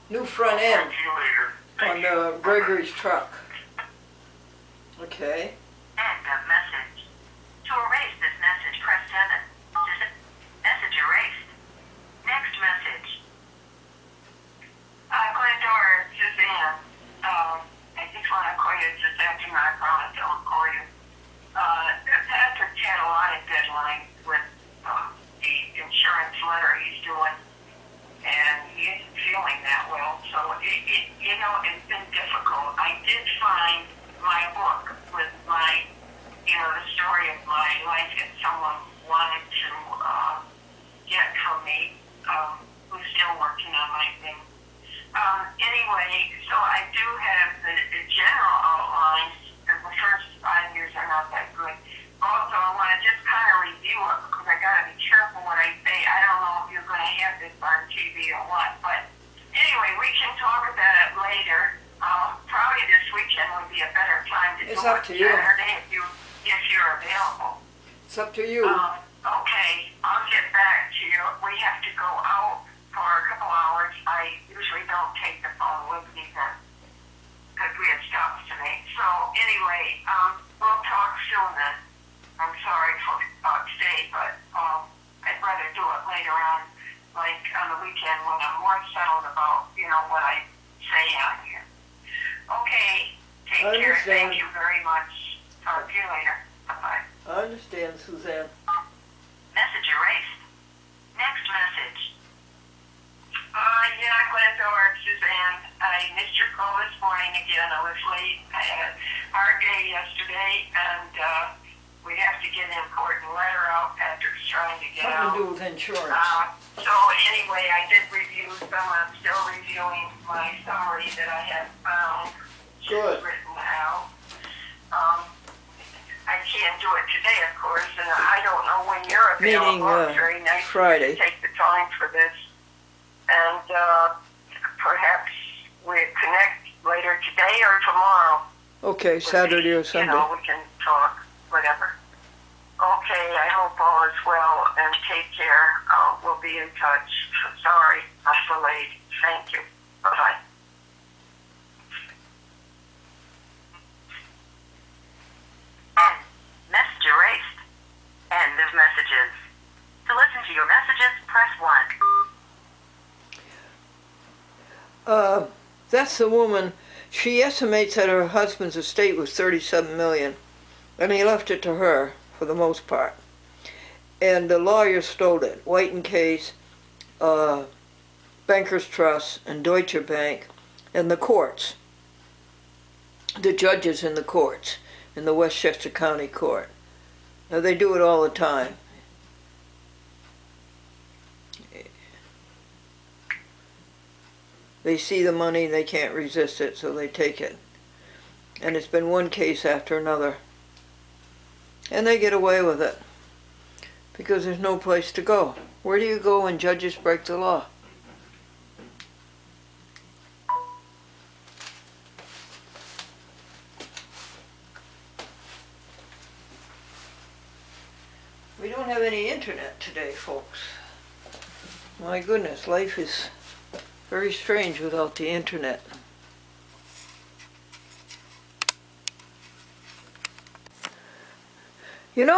New front I'll end talk to you later. on Thank you. the Gregory's truck. Okay. End of message. To erase this message, press 7. Message erased. Next message. Glendora, Suzanne. I just want to call you this afternoon. I promise I'll call you. Patrick had a lot of deadlines with the insurance letter he's doing, and he isn't feeling that well. So, it's been difficult. I did find my book with my, the story of my life that someone wanted to get from me, who's still working on my thing. Anyway, so I do have the general outlines, and the first 5 years are not that good. Also, I want to just kind of review it because I got to be careful what I say. I don't know if you're going to have this on TV or what, but anyway, we can talk about it later. Probably this weekend would be a better time to do it. It's up to you. Saturday if you're available. It's up to you. Okay, I'll get back to you. We have to go out for a couple hours. I usually don't take the phone with me because we have stops to make. So anyway, we'll talk soon then. I'm sorry for today, but I'd rather do it later on, like on the weekend when I'm more settled about, what I say on here. Okay, take care. Thank you very much. Talk to you later. Bye-bye. I understand, Suzanne. Message erased. Next message. Glendora, Suzanne. I missed your call this morning again. I was late. I had a hard day yesterday, and we have to get an important letter out. Patrick's trying to get Something to out. do with insurance. So anyway, I did review some. I'm still reviewing my summary that I had found. Good. Written out. I can't do it today, of course, and I don't know when you're available. Meaning, It's very nice Friday. to take the time for this. And perhaps we connect later today or tomorrow. Okay, Saturday or Sunday. We can talk, whatever. Okay, I hope all is well, and take care. We'll be in touch. Sorry, I'm delayed. Thank you. Bye-bye. End. Message erased. End of messages. To listen to your messages, press 1. That's the woman. She estimates that her husband's estate was $37 million, and he left it to her for the most part. And the lawyer stole it. White and Case, Bankers Trust, and Deutsche Bank, and the courts. The judges in the courts, in the Westchester County Court. Now, they do it all the time. They see the money, they can't resist it, so they take it. And it's been one case after another. And they get away with it. Because there's no place to go. Where do you go when judges break the law? We don't have any internet today, folks. My goodness, life is very strange without the internet.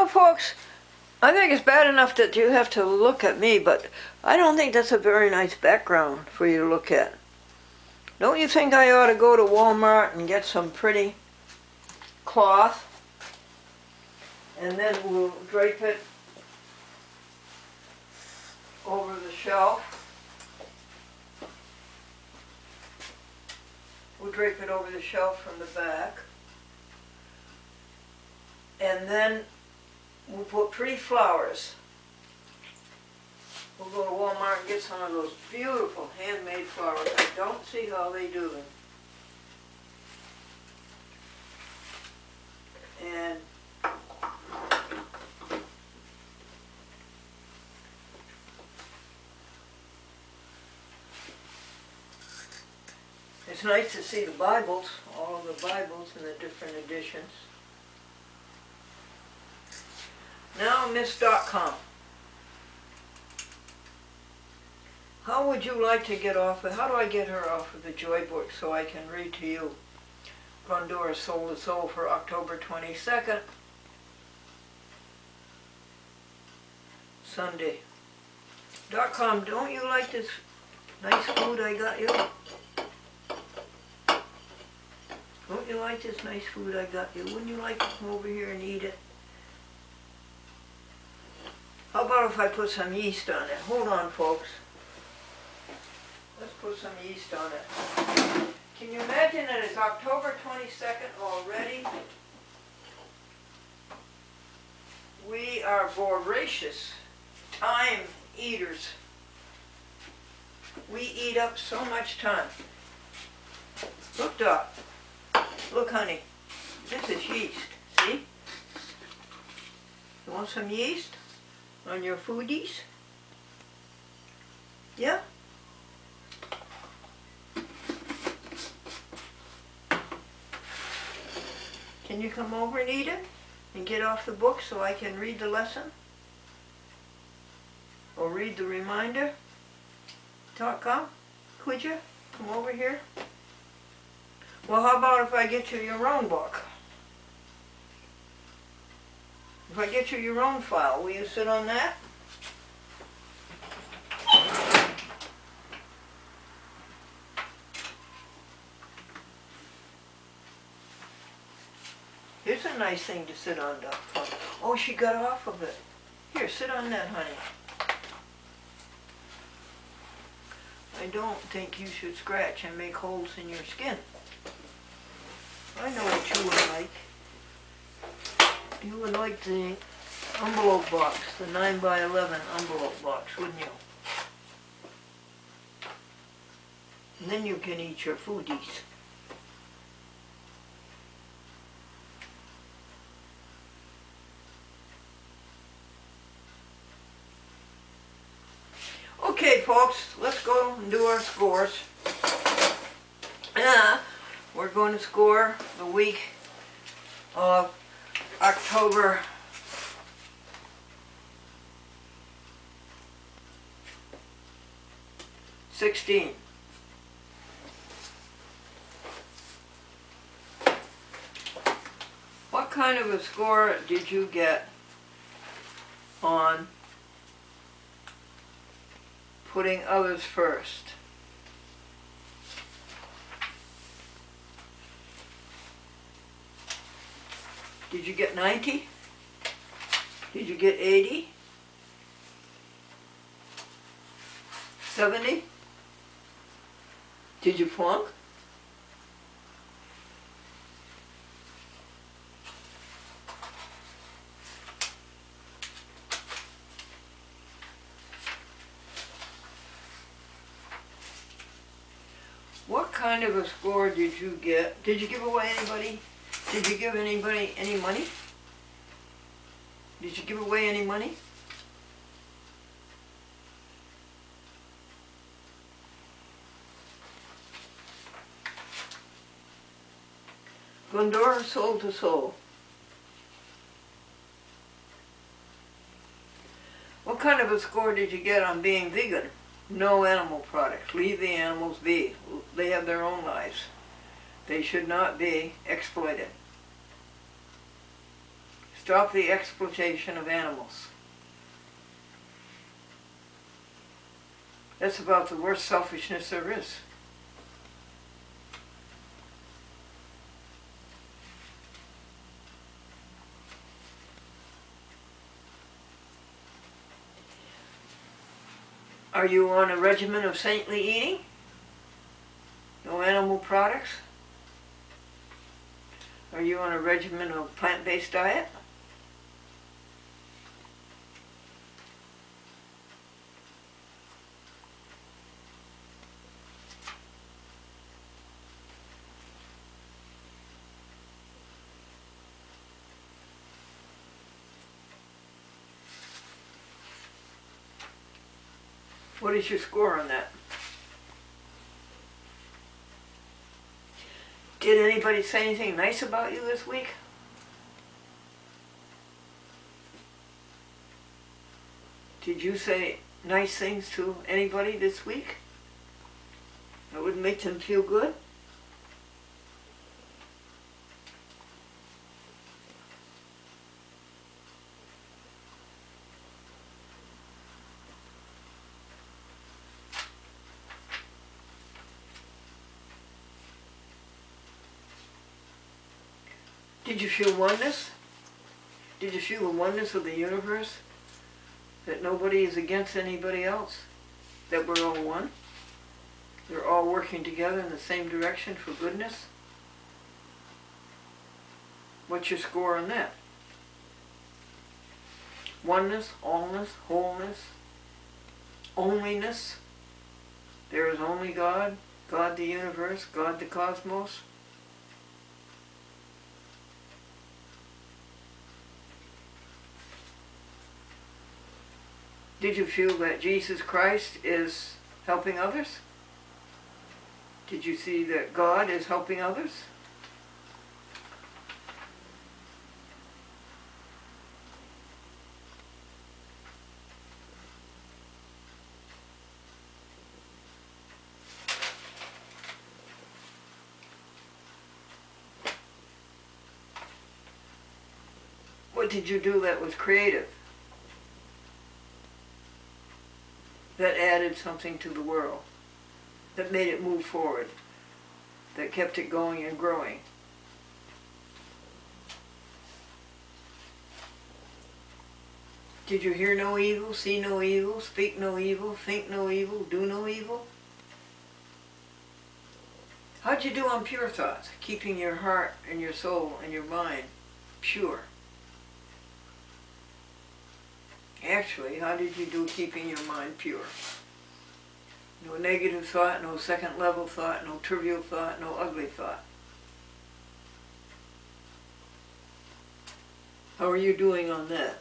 Folks, I think it's bad enough that you have to look at me, but I don't think that's a very nice background for you to look at. Don't you think I ought to go to Walmart and get some pretty cloth, and then we'll drape it over the shelf? We'll drape it over the shelf from the back. And then we'll put pretty flowers. We'll go to Walmart and get some of those beautiful handmade flowers. I don't see how they do them. And it's nice to see the Bibles, all of the Bibles in the different editions. Now, Miss.com. How would you like to get off of, how do I get her off of the joy book so I can read to you Glendora Soul to Soul for October 22nd, Sunday. .com, don't you like this nice food I got you? Don't you like this nice food I got you? Wouldn't you like to come over here and eat it? How about if I put some yeast on it? Hold on, folks. Let's put some yeast on it. Can you imagine that it's October 22nd already? We are voracious time eaters. We eat up so much time. Look, Doc. Look, honey. This is yeast. See? You want some yeast on your foodies? Yeah? Can you come over and eat it and get off the book so I can read the lesson? Or read the reminder? .com? Could you? Come over here? Well, how about if I get you your own book? If I get you your own file, will you sit on that? Here's a nice thing to sit on, Doc. Oh, she got off of it. Here, sit on that, honey. I don't think you should scratch and make holes in your skin. I know what you would like. You would like the envelope box, the 9x11 envelope box, wouldn't you? And then you can eat your foodies. Okay, folks, let's go and do our scores. We're going to score the week of October 16. What kind of a score did you get on putting others first? Did you get 90? Did you get 80? 70? Did you flunk? What kind of a score did you get? Did you give away anybody? Did you give anybody any money? Did you give away any money? Glendora Soul to Soul. What kind of a score did you get on being vegan? No animal products. Leave the animals be. They have their own lives. They should not be exploited. Stop the exploitation of animals. That's about the worst selfishness there is. Are you on a regimen of saintly eating? No animal products? Are you on a regimen of plant-based diet? What is your score on that? Did anybody say anything nice about you this week? Did you say nice things to anybody this week that would make them feel good? Did you feel oneness? Did you feel the oneness of the universe? That nobody is against anybody else? That we're all one? They're all working together in the same direction for goodness? What's your score on that? Oneness, allness, wholeness, onlyness. There is only God, God the universe, God the cosmos. Did you feel that Jesus Christ is helping others? Did you see that God is helping others? What did you do that was creative? That added something to the world, that made it move forward, that kept it going and growing. Did you hear no evil, see no evil, speak no evil, think no evil, do no evil? How'd you do on pure thoughts, keeping your heart and your soul and your mind pure? Actually, how did you do keeping your mind pure? No negative thought, no second level thought, no trivial thought, no ugly thought. How are you doing on that?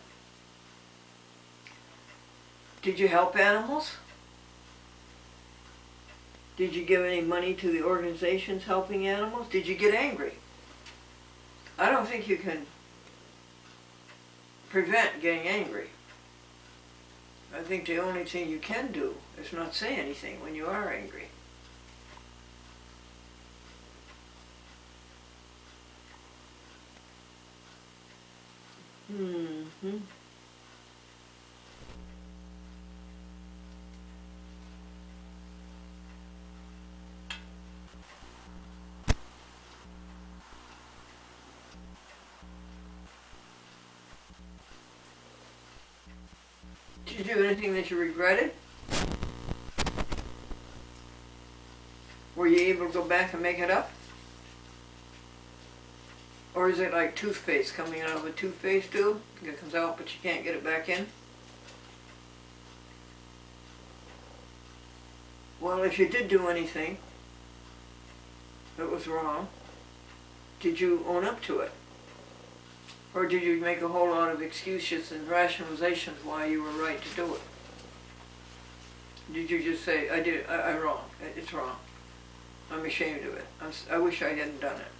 Did you help animals? Did you give any money to the organizations helping animals? Did you get angry? I don't think you can prevent getting angry. I think the only thing you can do is not say anything when you are angry. Did you do anything that you regretted? Were you able to go back and make it up? Or is it like toothpaste coming out of a toothpaste tube? It comes out but you can't get it back in? Well, if you did do anything that was wrong, did you own up to it? Or did you make a whole lot of excuses and rationalizations why you were right to do it? Did you just say, I'm wrong, it's wrong, I'm ashamed of it, I wish I hadn't done it?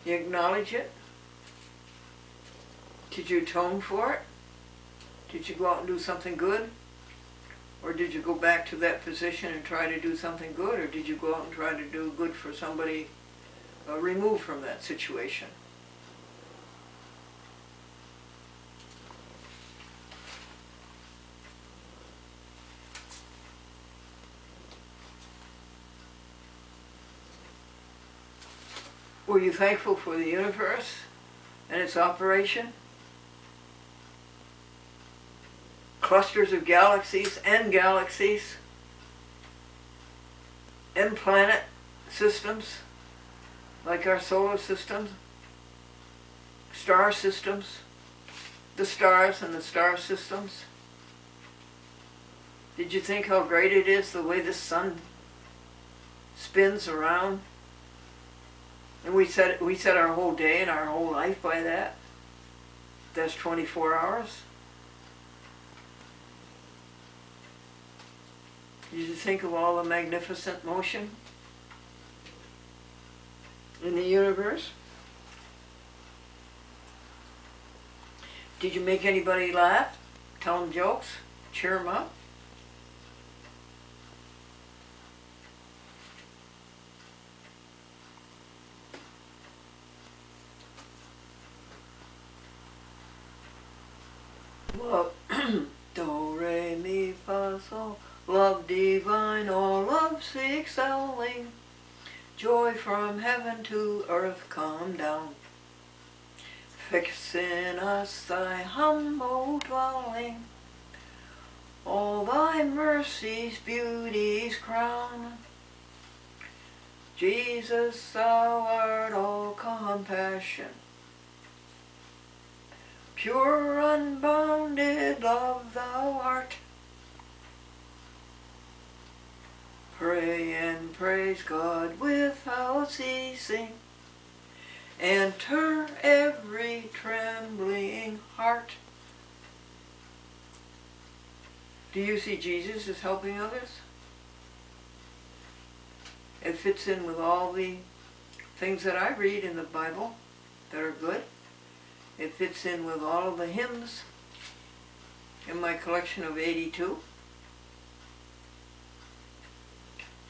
You acknowledge it? Did you atone for it? Did you go out and do something good? Or did you go back to that position and try to do something good? Or did you go out and try to do good for somebody removed from that situation? Were you thankful for the universe and its operation? Clusters of galaxies and planet systems, like our solar system, star systems, the stars and the star systems. Did you think how great it is the way the sun spins around? And we set our whole day and our whole life by that. That's 24 hours. Did you think of all the magnificent motion in the universe? Did you make anybody laugh? Tell them jokes? Cheer them up? Love, do, re, mi, fa, sol, love divine, all love's excelling, joy from heaven to earth come down. Fix in us thy humble dwelling, all thy mercies, beauties crown. Jesus, thou art all compassion, pure unbounded love thou art. Pray and praise God without ceasing, enter every trembling heart. Do you see Jesus as helping others? It fits in with all the things that I read in the Bible that are good. It fits in with all of the hymns in my collection of 82.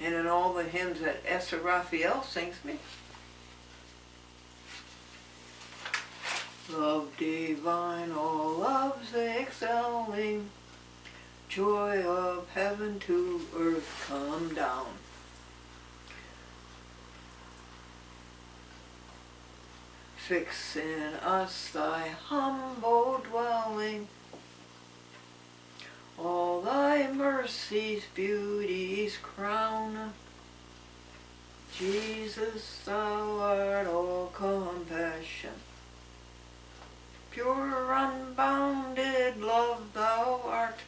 And in all the hymns that Esther Raphael sings me. Love divine, all love's excelling, joy of heaven to earth come down. Fix in us thy humble dwelling, all thy mercies, beauties crown. Jesus, thou art all compassion, pure unbounded love thou art.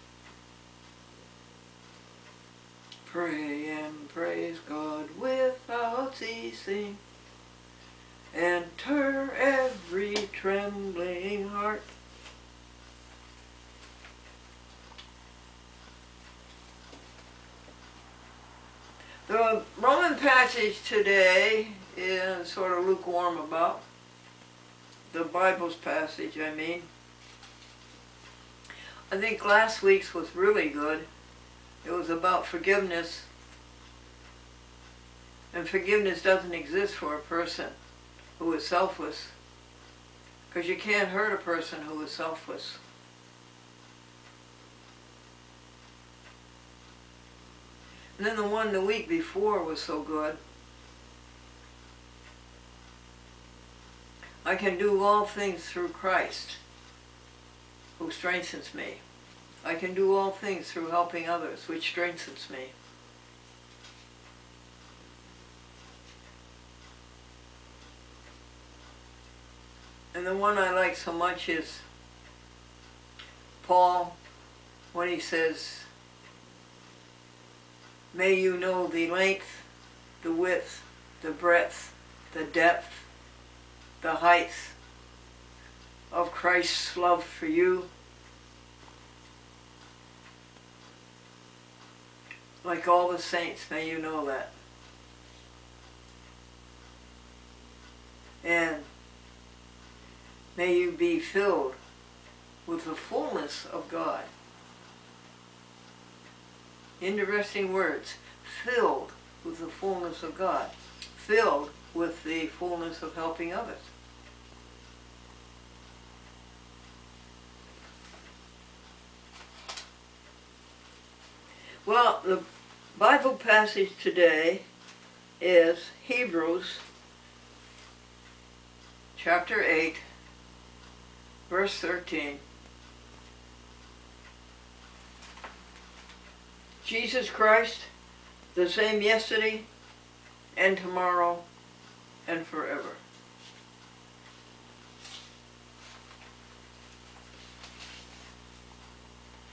Pray and praise God without ceasing, enter every trembling heart. The Roman passage today is sort of lukewarm about. The Bible's passage, I mean. I think last week's was really good. It was about forgiveness. And forgiveness doesn't exist for a person who is selfless, because you can't hurt a person who is selfless. And then the one the week before was so good. I can do all things through Christ, who strengthens me. I can do all things through helping others, which strengthens me. And the one I like so much is Paul, when he says, may you know the length, the width, the breadth, the depth, the height of Christ's love for you. Like all the saints, may you know that. And may you be filled with the fullness of God. Interesting words. Filled with the fullness of God. Filled with the fullness of helping others. Well, the Bible passage today is Hebrews chapter 8, verse 13. Jesus Christ, the same yesterday and tomorrow and forever.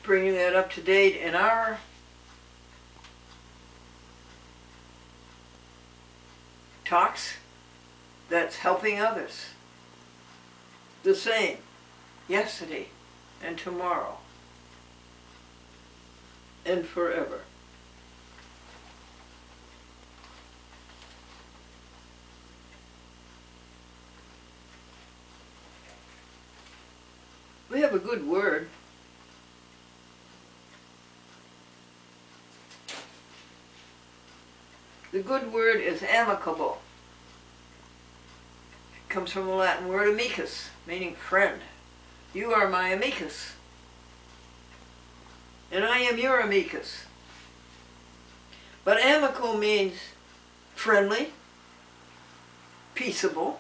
Bringing that up to date in our talks, that's helping others. The same, yesterday and tomorrow and forever. We have have a good word. The good word is amicable. It comes from the Latin word amicus, meaning friend. You are my amicus. And I am your amicus. But amicable means friendly, peaceable,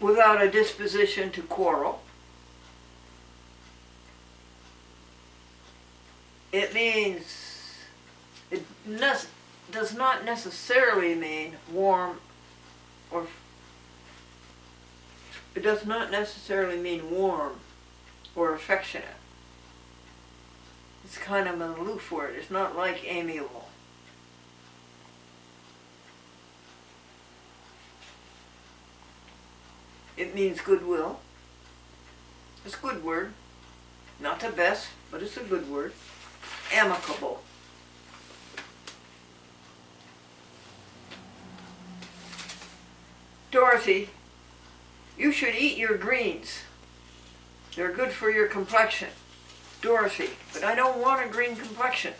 without a disposition to quarrel. It means, does not necessarily mean warm or, it does not necessarily mean warm or affectionate. It's kind of an aloof word. It's not like amiable. It means goodwill. It's a good word. Not the best, but it's a good word. Amicable. Dorothy, you should eat your greens. They're good for your complexion. Dorothy, but I don't want a green complexion.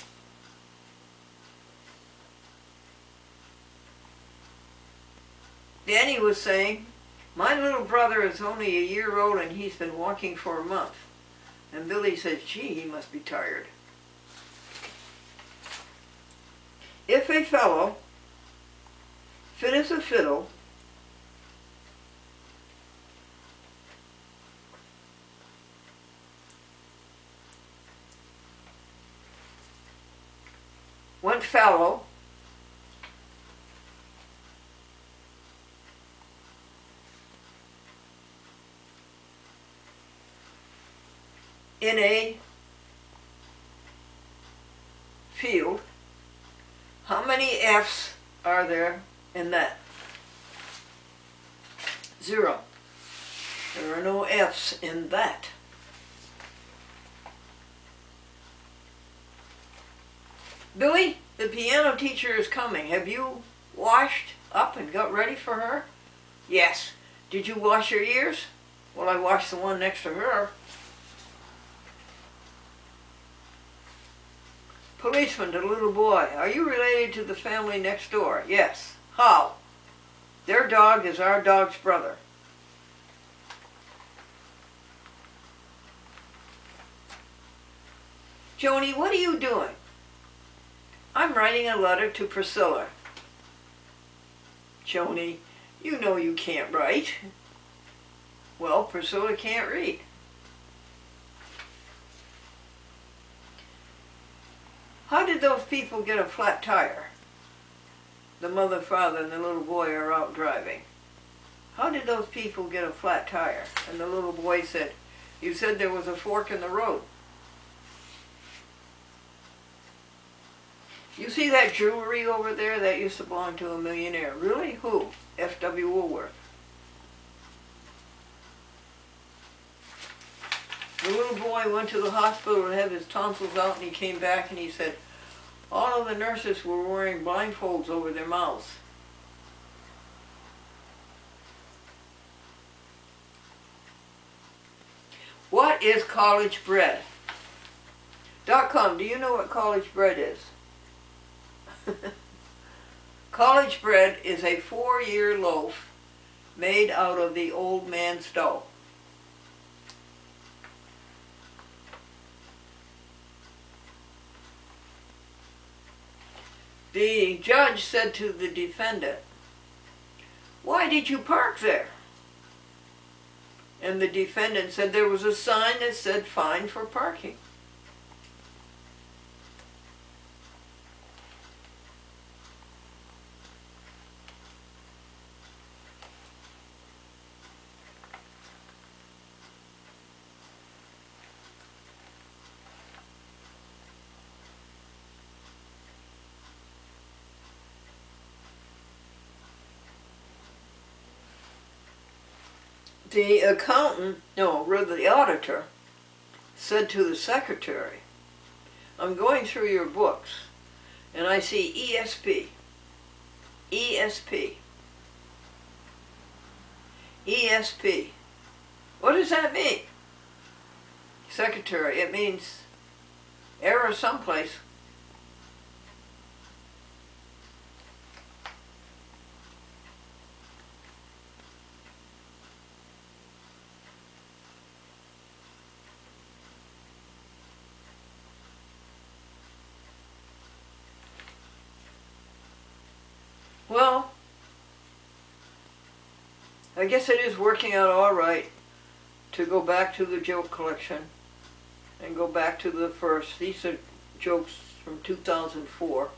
Danny was saying, my little brother is only a year old and he's been walking for a month. And Billy says, gee, he must be tired. If a fellow fit as a fiddle, went fallow, in a field, how many F's are there in that? 0. There are no F's in that. Billy, the piano teacher is coming. Have you washed up and got ready for her? Yes. Did you wash your ears? Well, I washed the one next to her. Policeman to little boy, are you related to the family next door? Yes. How? Their dog is our dog's brother. Joni, what are you doing? I'm writing a letter to Priscilla. Joni, you know you can't write. Well, Priscilla can't read. How did those people get a flat tire? The mother, father, and the little boy are out driving. How did those people get a flat tire? And the little boy said, you said there was a fork in the road. You see that jewelry over there? That used to belong to a millionaire. Really? Who? F.W. Woolworth. The little boy went to the hospital to have his tonsils out, and he came back and he said, all of the nurses were wearing blindfolds over their mouths. What is college bread? .com, do you know what college bread is? College bread is a 4-year loaf made out of the old man's dough. The judge said to the defendant, why did you park there? And the defendant said there was a sign that said fine for parking. The the auditor said to the secretary, I'm going through your books and I see ESP, ESP. What does that mean? Secretary. It means error someplace. Well, I guess it is working out all right to go back to the joke collection and go back to the first. These are jokes from 2004.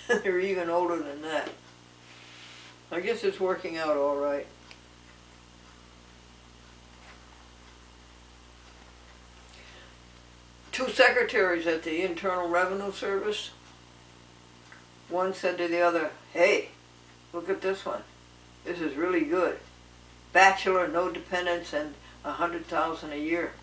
They're even older than that. I guess it's working out all right. Two secretaries at the Internal Revenue Service. One said to the other, "Hey, look at this one. This is really good. Bachelor, no dependents, and $100,000 a year."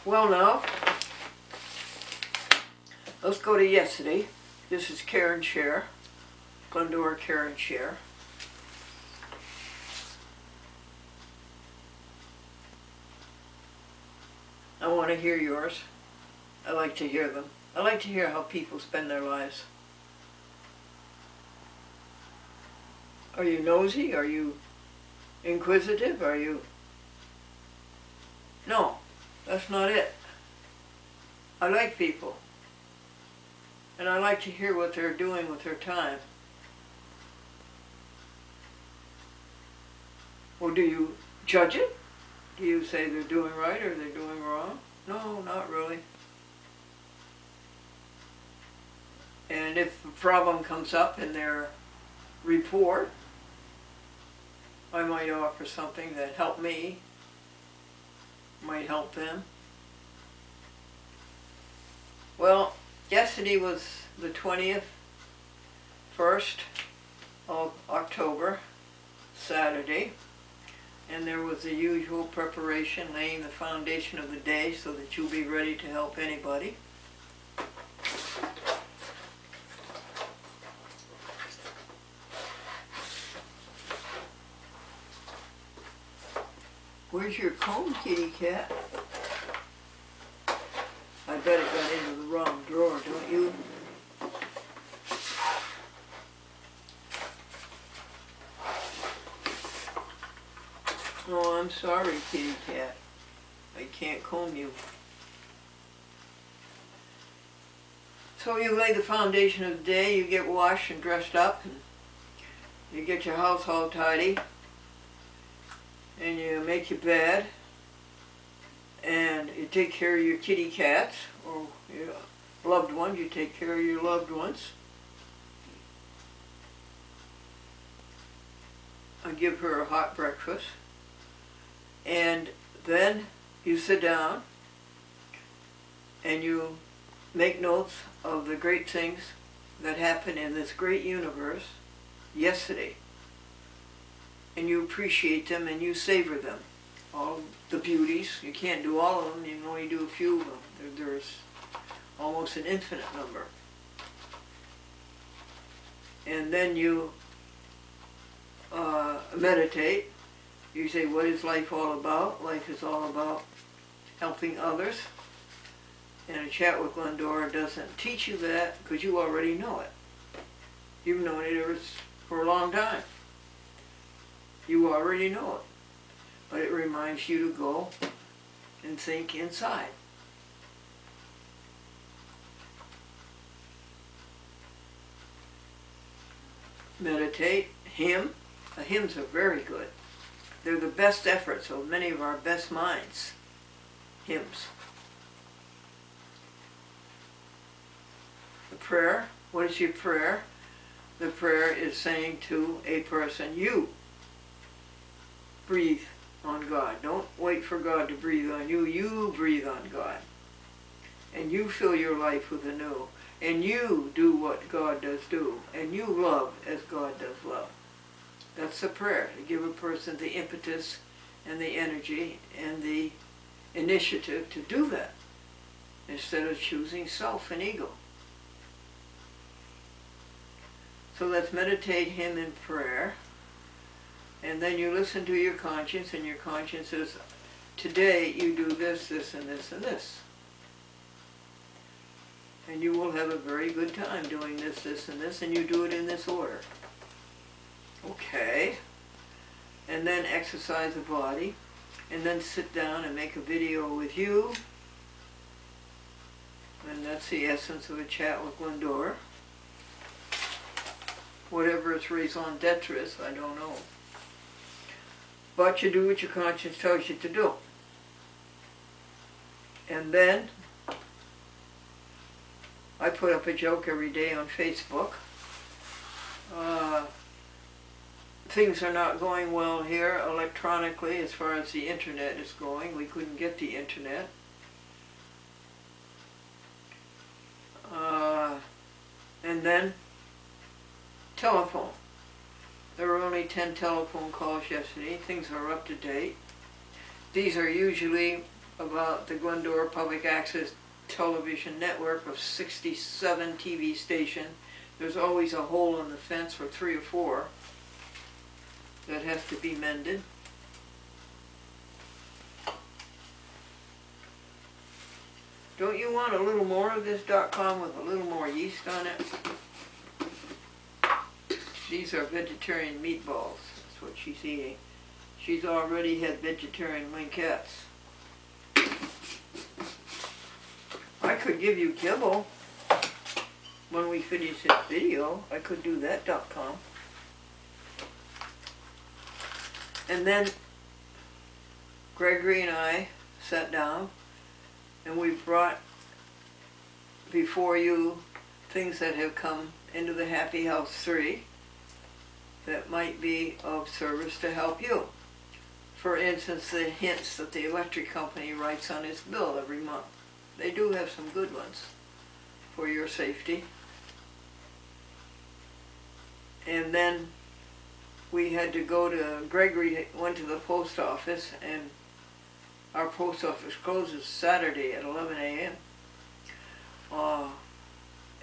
Well, now, let's go to yesterday. This is Care and Share, Glendora Care and Share. I want to hear yours. I like to hear them. I like to hear how people spend their lives. Are you nosy? Are you inquisitive? Are you... No, that's not it. I like people. And I like to hear what they're doing with their time. Well, do you judge it? Do you say they're doing right or they're doing wrong? No, not really. And if a problem comes up in their report, I might offer something that helped me, might help them. Well, yesterday was the 1st of October, Saturday, and there was the usual preparation, laying the foundation of the day so that you'll be ready to help anybody. Where's your comb, kitty cat? I bet it got into the wrong drawer, don't you? Oh, I'm sorry, kitty cat. I can't comb you. So you lay the foundation of the day, you get washed and dressed up, and you get your house all tidy, and you make your bed, and you take care of your kitty cats, or your loved ones, you take care of your loved ones. I give her a hot breakfast, and then you sit down, and you make notes of the great things that happened in this great universe yesterday. And you appreciate them and you savor them. All the beauties. You can't do all of them, you can only do a few of them. There's almost an infinite number. And then you meditate. You say, what is life all about? Life is all about helping others. And a chat with Glendora doesn't teach you that because you already know it. You've known it for a long time. You already know it. But it reminds you to go and think inside. Meditate, hymn. The hymns are very good. They're the best efforts of many of our best minds. Hymns. The prayer. What is your prayer? The prayer is saying to a person, you breathe on God. Don't wait for God to breathe on you. You breathe on God. And you fill your life with anew. And you do what God does do. And you love as God does love. That's the prayer, to give a person the impetus and the energy and the initiative to do that, instead of choosing self and ego. So let's meditate Him in prayer, and then you listen to your conscience, and your conscience says, today you do this, this, and this, and this. And you will have a very good time doing this, this, and this, and you do it in this order. Okay. And then exercise the body, and then sit down and make a video with you. And that's the essence of a chat with Glendora. Whatever its raison d'etre is, I don't know. But you do what your conscience tells you to do. And then I put up a joke every day on Facebook. Things are not going well here electronically as far as the internet is going. We couldn't get the internet. And then telephone. There were only 10 telephone calls yesterday. Things are up to date. These are usually about the Glendora Public Access Television network of 67 TV stations. There's always a hole in the fence for 3 or 4 that has to be mended. Don't you want a little more of this .com with a little more yeast on it? These are vegetarian meatballs. That's what she's eating. She's already had vegetarian winkettes. I could give you kibble when we finish this video. I could do that .com. And then Gregory and I sat down and we brought before you things that have come into the Happy House 3 that might be of service to help you. For instance, the hints that the electric company writes on its bill every month. They do have some good ones for your safety. And then we had to go to, Gregory went to the post office, and our post office closes Saturday at 11 a.m.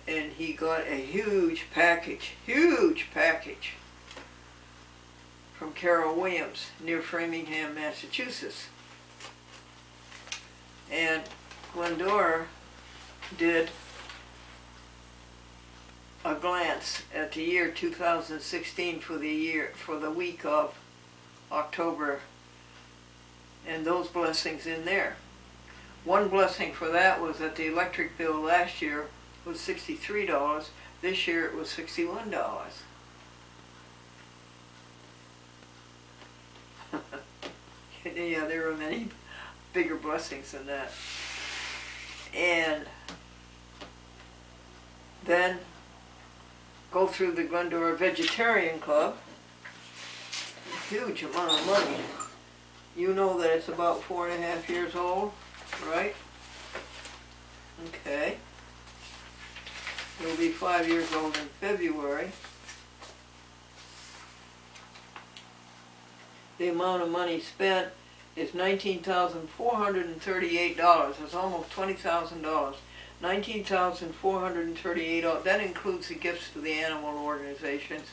And he got a huge package from Carol Williams near Framingham, Massachusetts. And Glendora did a glance at the year 2016 for the week of October, and those blessings in there. One blessing for that was that the electric bill last year was $63. This year it was $61. Yeah, there were many bigger blessings than that. And then go through the Glendora Vegetarian Club. Huge amount of money. You know that it's about 4.5 years old, right? Okay. It'll be 5 years old in February. The amount of money spent is $19,438. It's almost $20,000. $19,438. That includes the gifts to the animal organizations.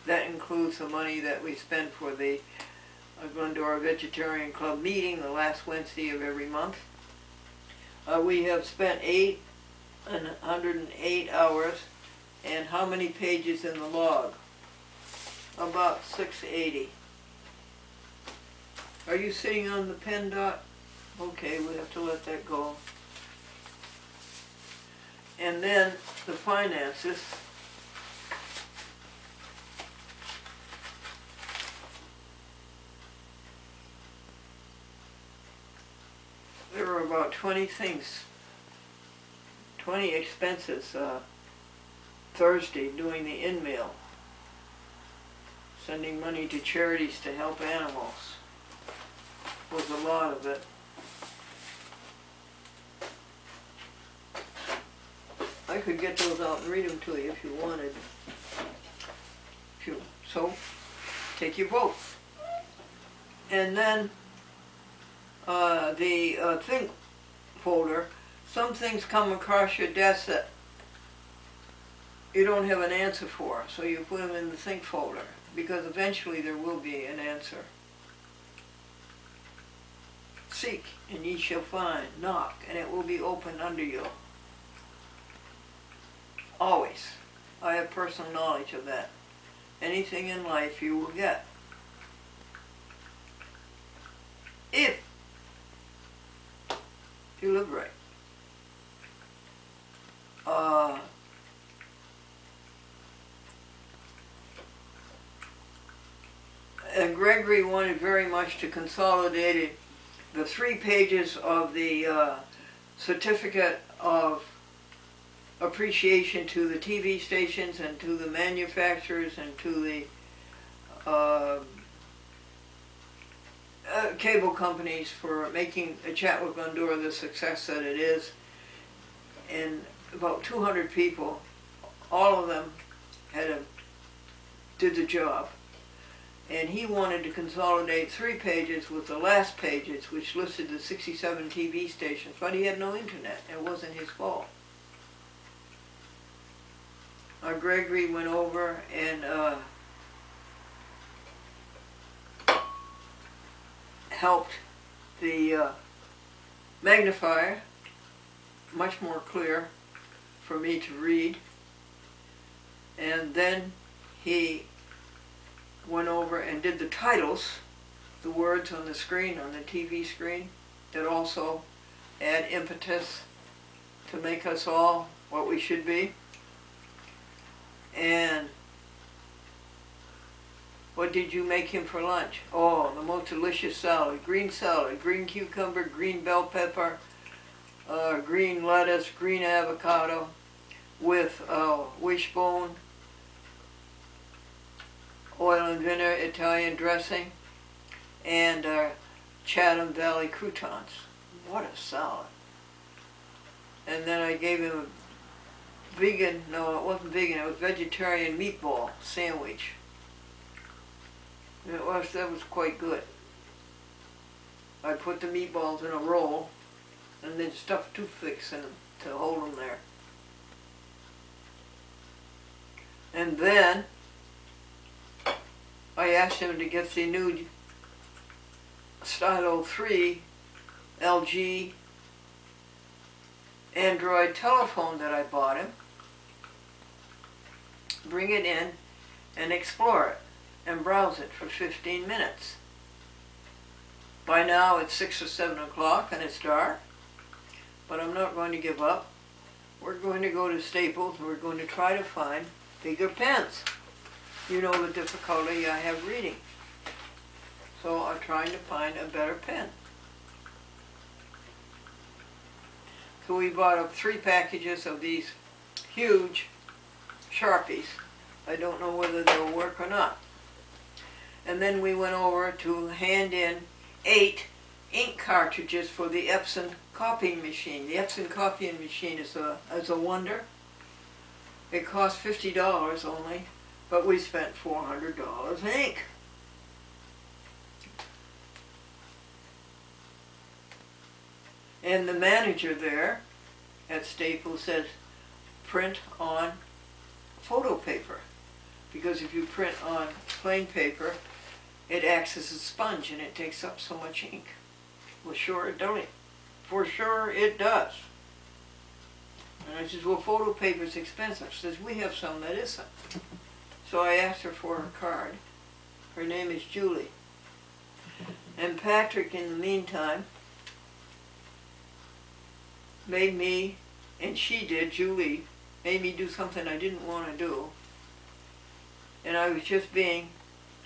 That includes the money that we spend for the Glendora Vegetarian Club meeting the last Wednesday of every month. We have spent 108 hours, and how many pages in the log? About 680. Are you sitting on the pen dot? Okay, we have to let that go. And then the finances. There were about 20 things, 20 expenses. Thursday, doing the in-mail, sending money to charities to help animals, was a lot of it. I could get those out and read them to you if you wanted. So, take your vote. And then the think folder, some things come across your desk that you don't have an answer for, so you put them in the think folder, because eventually there will be an answer. Seek, and ye shall find. Knock, and it will be opened unto you. Always. I have personal knowledge of that. Anything in life you will get. If you live right. And Gregory wanted very much to consolidate the 3 pages of the certificate of appreciation to the TV stations and to the manufacturers and to the cable companies for making a chat with Glendora the success that it is. And about 200 people, all of them did the job. And he wanted to consolidate 3 pages with the last pages, which listed the 67 TV stations, but he had no internet. It wasn't his fault. Gregory went over and helped the magnifier much more clear for me to read. And then he went over and did the titles, the words on the screen, on the TV screen, that also add impetus to make us all what we should be. And what did you make him for lunch? Oh, the most delicious salad, green cucumber, green bell pepper, green lettuce, green avocado with wishbone, oil and vinegar Italian dressing, and Chatham Valley croutons. What a salad. And then I gave him a vegan, no, it wasn't vegan, it was vegetarian meatball sandwich. That was quite good. I put the meatballs in a roll and then stuffed toothpicks in them to hold them there. And then I asked him to get the new Stylo 3 LG Android telephone that I bought him, bring it in and explore it and browse it for 15 minutes. By now it's 6 or 7 o'clock and it's dark, but I'm not going to give up. We're going to go to Staples and we're going to try to find bigger pens. You know the difficulty I have reading. So I'm trying to find a better pen. So we bought up 3 packages of these huge Sharpies. I don't know whether they'll work or not. And then we went over to hand in 8 ink cartridges for the Epson copying machine. The Epson copying machine is a wonder. It cost $50 only, but we spent $400 in ink. And the manager there at Staples says, print on photo paper. Because if you print on plain paper, it acts as a sponge and it takes up so much ink. Well, sure it does. For sure it does. And I says, well, photo paper is expensive. She says, we have some that isn't. So I asked her for her card. Her name is Julie. And Patrick, in the meantime, made me, and she did, Julie, made me do something I didn't want to do. And I was just being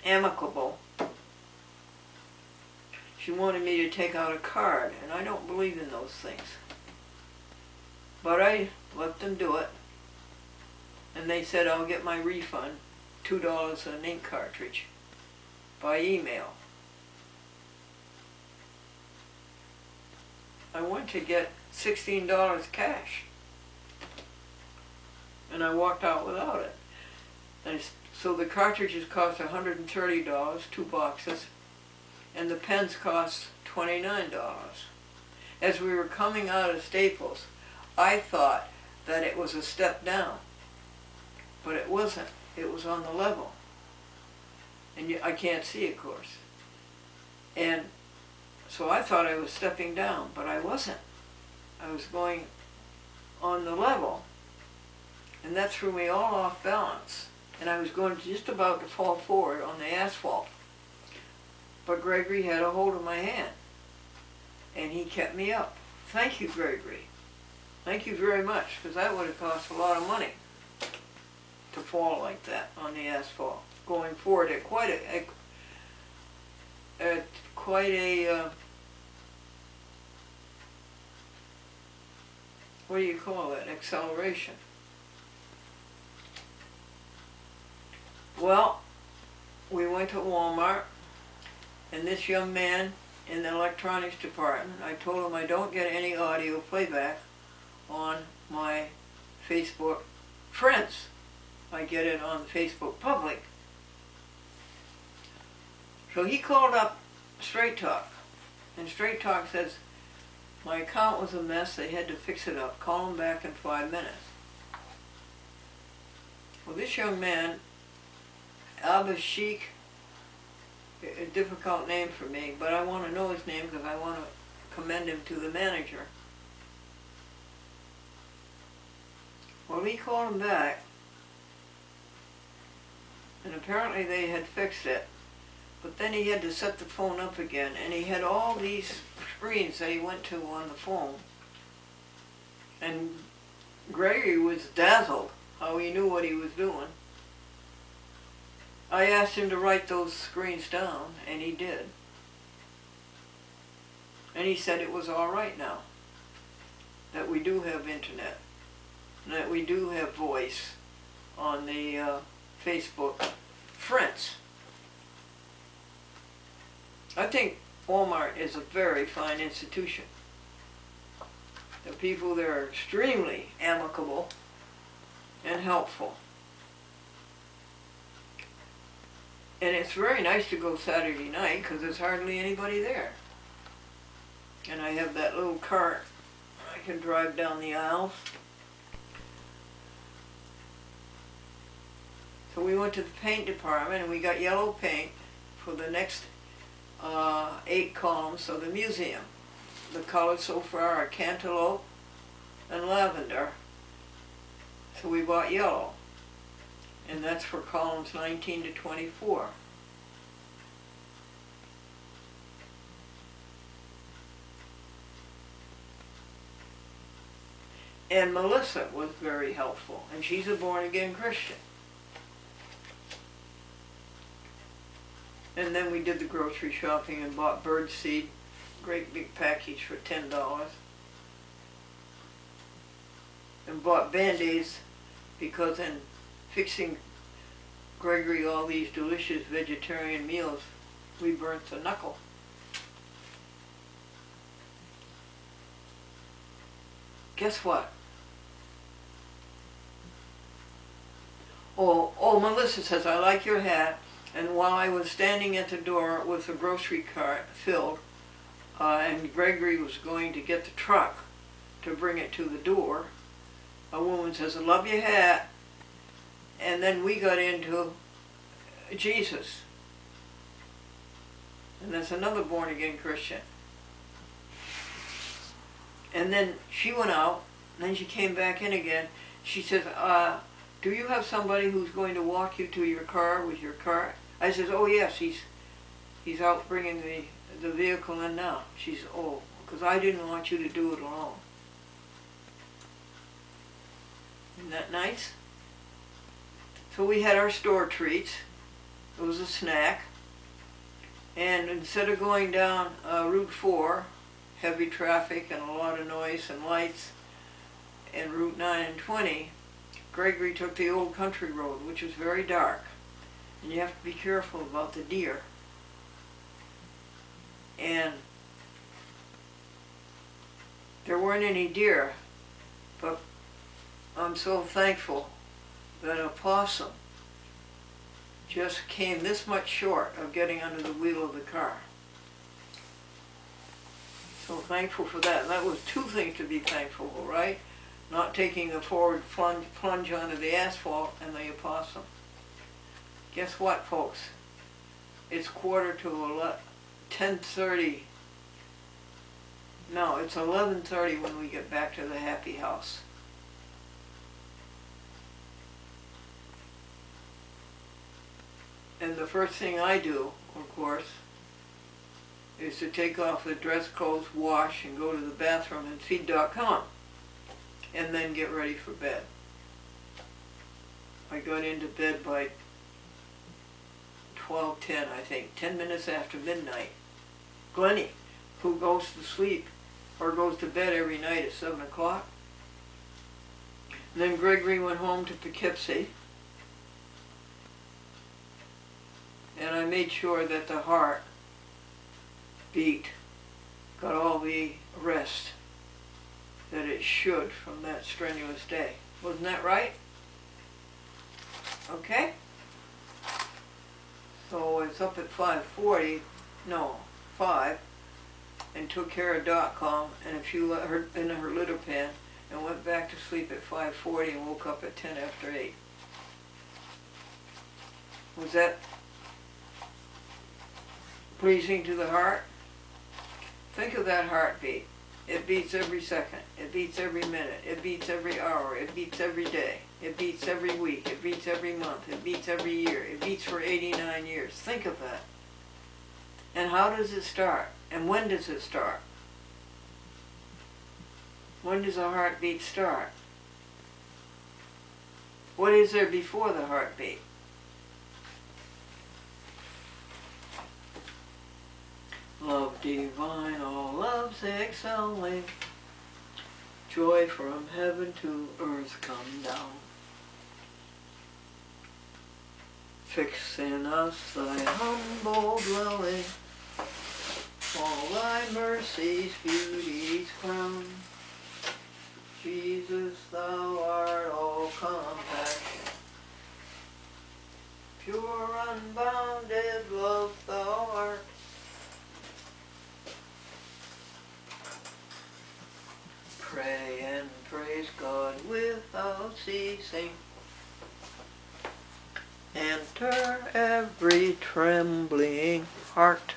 amicable. She wanted me to take out a card, and I don't believe in those things. But I let them do it. And they said I'll get my refund, $2 an ink cartridge, by email. I went to get $16 cash. and I walked out without it. So the cartridges cost $130, 2 boxes, and the pens cost $29. As we were coming out of Staples, I thought that it was a step down, but it wasn't. It was on the level. And I can't see, of course. And so I thought I was stepping down, but I wasn't. I was going on the level. And that threw me all off balance. And I was going just about to fall forward on the asphalt. But Gregory had a hold of my hand. And he kept me up. Thank you, Gregory. Thank you very much, because that would have cost a lot of money to fall like that on the asphalt. Going forward at quite a what do you call it? Acceleration. Well, we went to Walmart, and this young man in the electronics department, I told him I don't get any audio playback on my Facebook friends. I get it on Facebook public. So he called up Straight Talk, and Straight Talk says, my account was a mess, they had to fix it up. Call him back in 5 minutes. Well, this young man, Abbeshak, a difficult name for me, but I want to know his name because I want to commend him to the manager. Well, he called him back, and apparently they had fixed it. But then he had to set the phone up again, and he had all these screens that he went to on the phone. And Gregory was dazzled how he knew what he was doing. I asked him to write those screens down, and he did. And he said it was all right now, that we do have internet, and that we do have voice on the Facebook friends. I think Walmart is a very fine institution. The people there are extremely amicable and helpful. And it's very nice to go Saturday night because there's hardly anybody there. And I have that little cart. I can drive down the aisles. So we went to the paint department and we got yellow paint for the next 8 columns of the museum. The colors so far are cantaloupe and lavender. So we bought yellow. And that's for columns 19 to 24. And Melissa was very helpful, and she's a born-again Christian. And then we did the grocery shopping and bought Birdseed, great big package for $10. And bought Band-Aids because in fixing Gregory all these delicious vegetarian meals, we burnt the knuckle. Guess what? Oh, Melissa says, I like your hat. And while I was standing at the door with the grocery cart filled, and Gregory was going to get the truck to bring it to the door, a woman says, I love your hat. And then we got into Jesus. And that's another born-again Christian. And then she went out, and then she came back in again. She says, do you have somebody who's going to walk you to your car with your cart? I says, oh yes, he's out bringing the vehicle in now. She says, oh, because I didn't want you to do it alone. Isn't that nice? So we had our store treats. It was a snack. And instead of going down Route 4, heavy traffic and a lot of noise and lights, and Route 9 and 20, Gregory took the old country road, which was very dark. And you have to be careful about the deer. And there weren't any deer, but I'm so thankful that a possum just came this much short of getting under the wheel of the car. So thankful for that. That was two things to be thankful for, right? Not taking a forward plunge onto the asphalt and the opossum. Guess what, folks? It's 10:30. No, it's 11:30 when we get back to the happy house. And the first thing I do, of course, is to take off the dress clothes, wash, and go to the bathroom and feed.com. And then get ready for bed. I got into bed by 12:10, I think, 10 minutes after midnight. Glennie, who goes to sleep or goes to bed every night at 7 o'clock. Then Gregory went home to Poughkeepsie. And I made sure that the heart beat got all the rest that it should from that strenuous day. Wasn't that right? Okay? So it's up at 5:40, no, 5, and took care of .com and a few in her litter pan and went back to sleep at 5:40 and woke up at 10 after 8. Was that pleasing to the heart? Think of that heartbeat. It beats every second. It beats every minute. It beats every hour. It beats every day. It beats every week. It beats every month. It beats every year. It beats for 89 years. Think of that. And how does it start? And when does it start? When does a heartbeat start? What is there before the heartbeat? Love divine, all loves excelling, joy from heaven to earth come down. Fix in us thy humble dwelling, all thy mercies beauties crown. Jesus, thou art all compassion, pure unbounded love thou art. Pray and praise God without ceasing. Enter every trembling heart.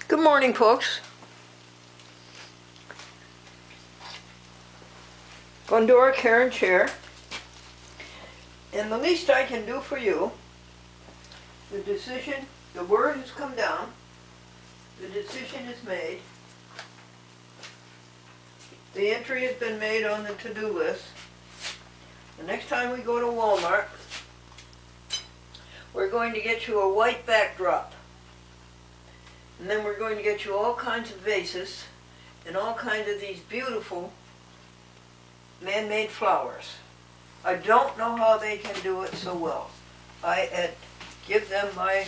Good morning, folks. Glendora Care and Chair. And the least I can do for you, the decision, the word has come down, the decision is made, the entry has been made on the to-do list. The next time we go to Walmart, we're going to get you a white backdrop. And then we're going to get you all kinds of vases and all kinds of these beautiful man-made flowers. I don't know how they can do it so well. I give them my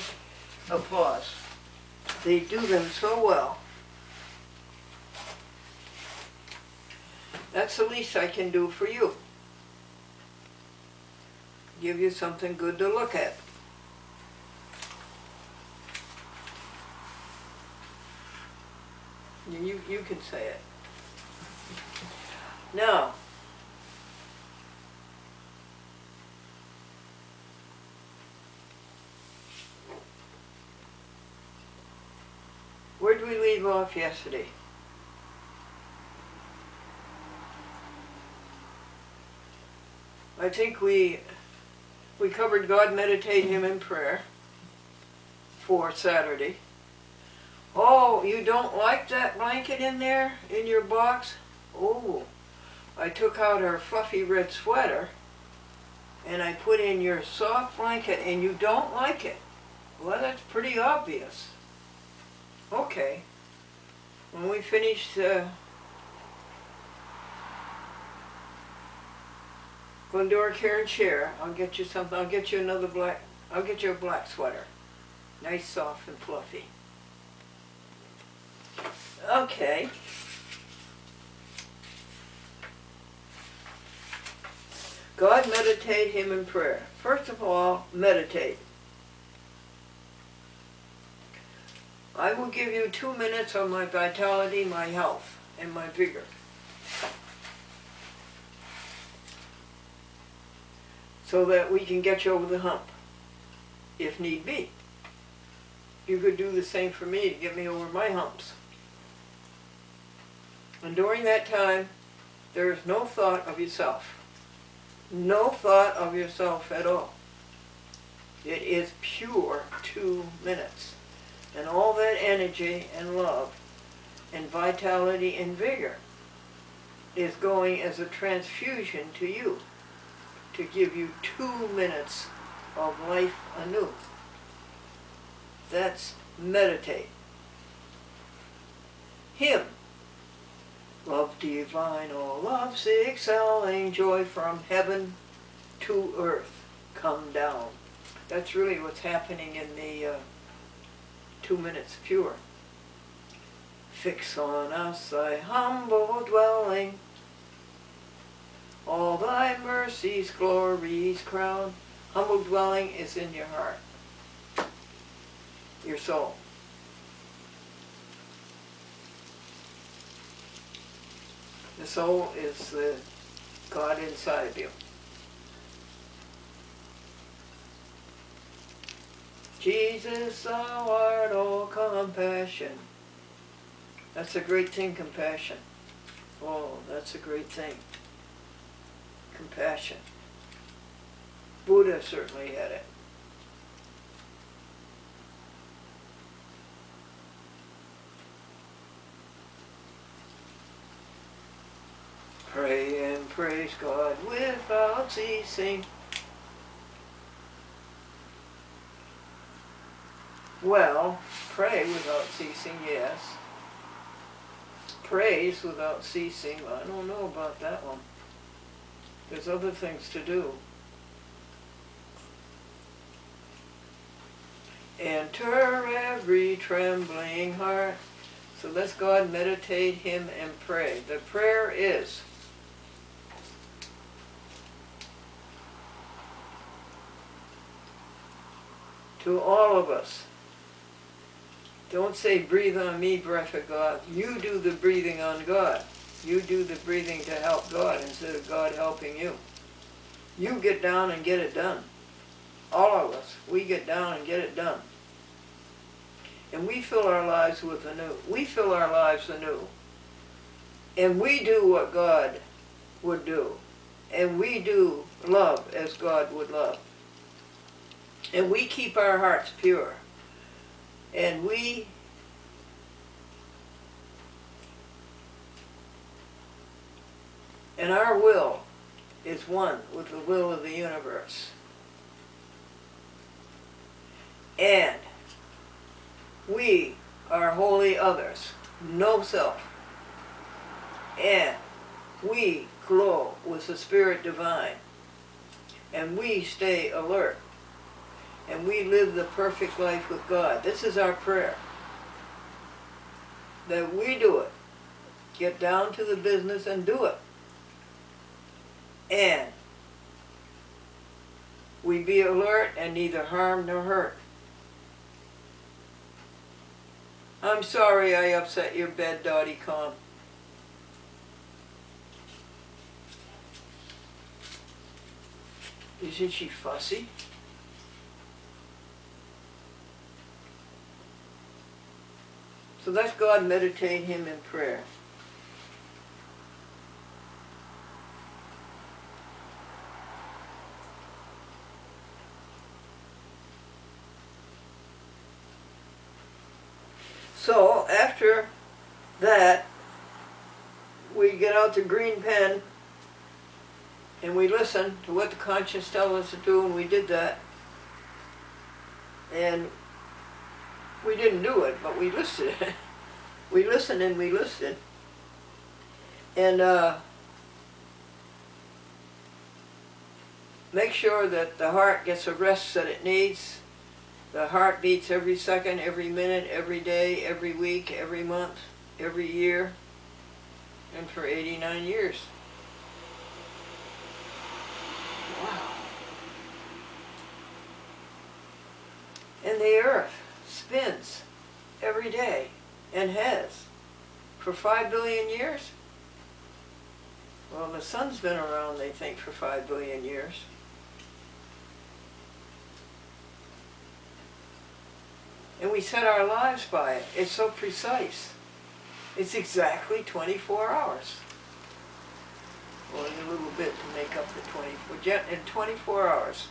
applause. They do them so well. That's the least I can do for you. Give you something good to look at. You can say it. Now, where did we leave off yesterday? I think we covered God, meditate Him in prayer for Saturday. Oh, you don't like that blanket in there, in your box? Oh, I took out our fluffy red sweater and I put in your soft blanket and you don't like it. Well, that's pretty obvious. Okay. When we finish Glendora Care and Chair, I'll get you something. I'll get you another black I'll get you a black sweater. Nice, soft, and fluffy. Okay. God, meditate him in prayer. First of all, meditate. I will give you 2 minutes on my vitality, my health, and my vigor. So that we can get you over the hump, if need be. You could do the same for me to get me over my humps. And during that time, there is no thought of yourself. No thought of yourself at all. It is pure 2 minutes. And all that energy and love and vitality and vigor is going as a transfusion to you to give you 2 minutes of life anew. That's meditate. Hymn. Love divine, all loves excelling, joy from heaven to earth come down. That's really what's happening in the 2 minutes pure. Fix on us thy humble dwelling, all thy mercies, glories crown. Humble dwelling is in your heart, your soul. The soul is the God inside of you. Jesus, thou art all compassion. That's a great thing, compassion. Oh, that's a great thing. Compassion. Buddha certainly had it. Pray and praise God without ceasing. Well, pray without ceasing, yes. Praise without ceasing, I don't know about that one. There's other things to do. Enter every trembling heart. So let's God meditate him and pray. The prayer is, to all of us, don't say breathe on me, breath of God. You do the breathing on God. You do the breathing to help God instead of God helping you. You get down and get it done. All of us, we get down and get it done. And we fill our lives with anew. We fill our lives anew. And we do what God would do. And we do love as God would love. And we keep our hearts pure. And our will is one with the will of the universe. And we are wholly others, no self. And we glow with the Spirit Divine. And we stay alert. And we live the perfect life with God. This is our prayer. That we do it. Get down to the business and do it. And we be alert and neither harm nor hurt. I'm sorry I upset your bed, Dottie Con. Isn't she fussy? So let's God meditate him in prayer. So after that, we get out the green pen and we listen to what the conscience tells us to do, and we did that. And we didn't do it, but we listened. We listened and we listened. And make sure that the heart gets the rest that it needs. The heart beats every second, every minute, every day, every week, every month, every year, and for 89 years. Wow. And the earth spins every day, and has, for 5 billion years. Well, the sun's been around, they think, for 5 billion years. And we set our lives by it. It's so precise. It's exactly 24 hours. Well, a little bit to make up the 24, in 24 hours.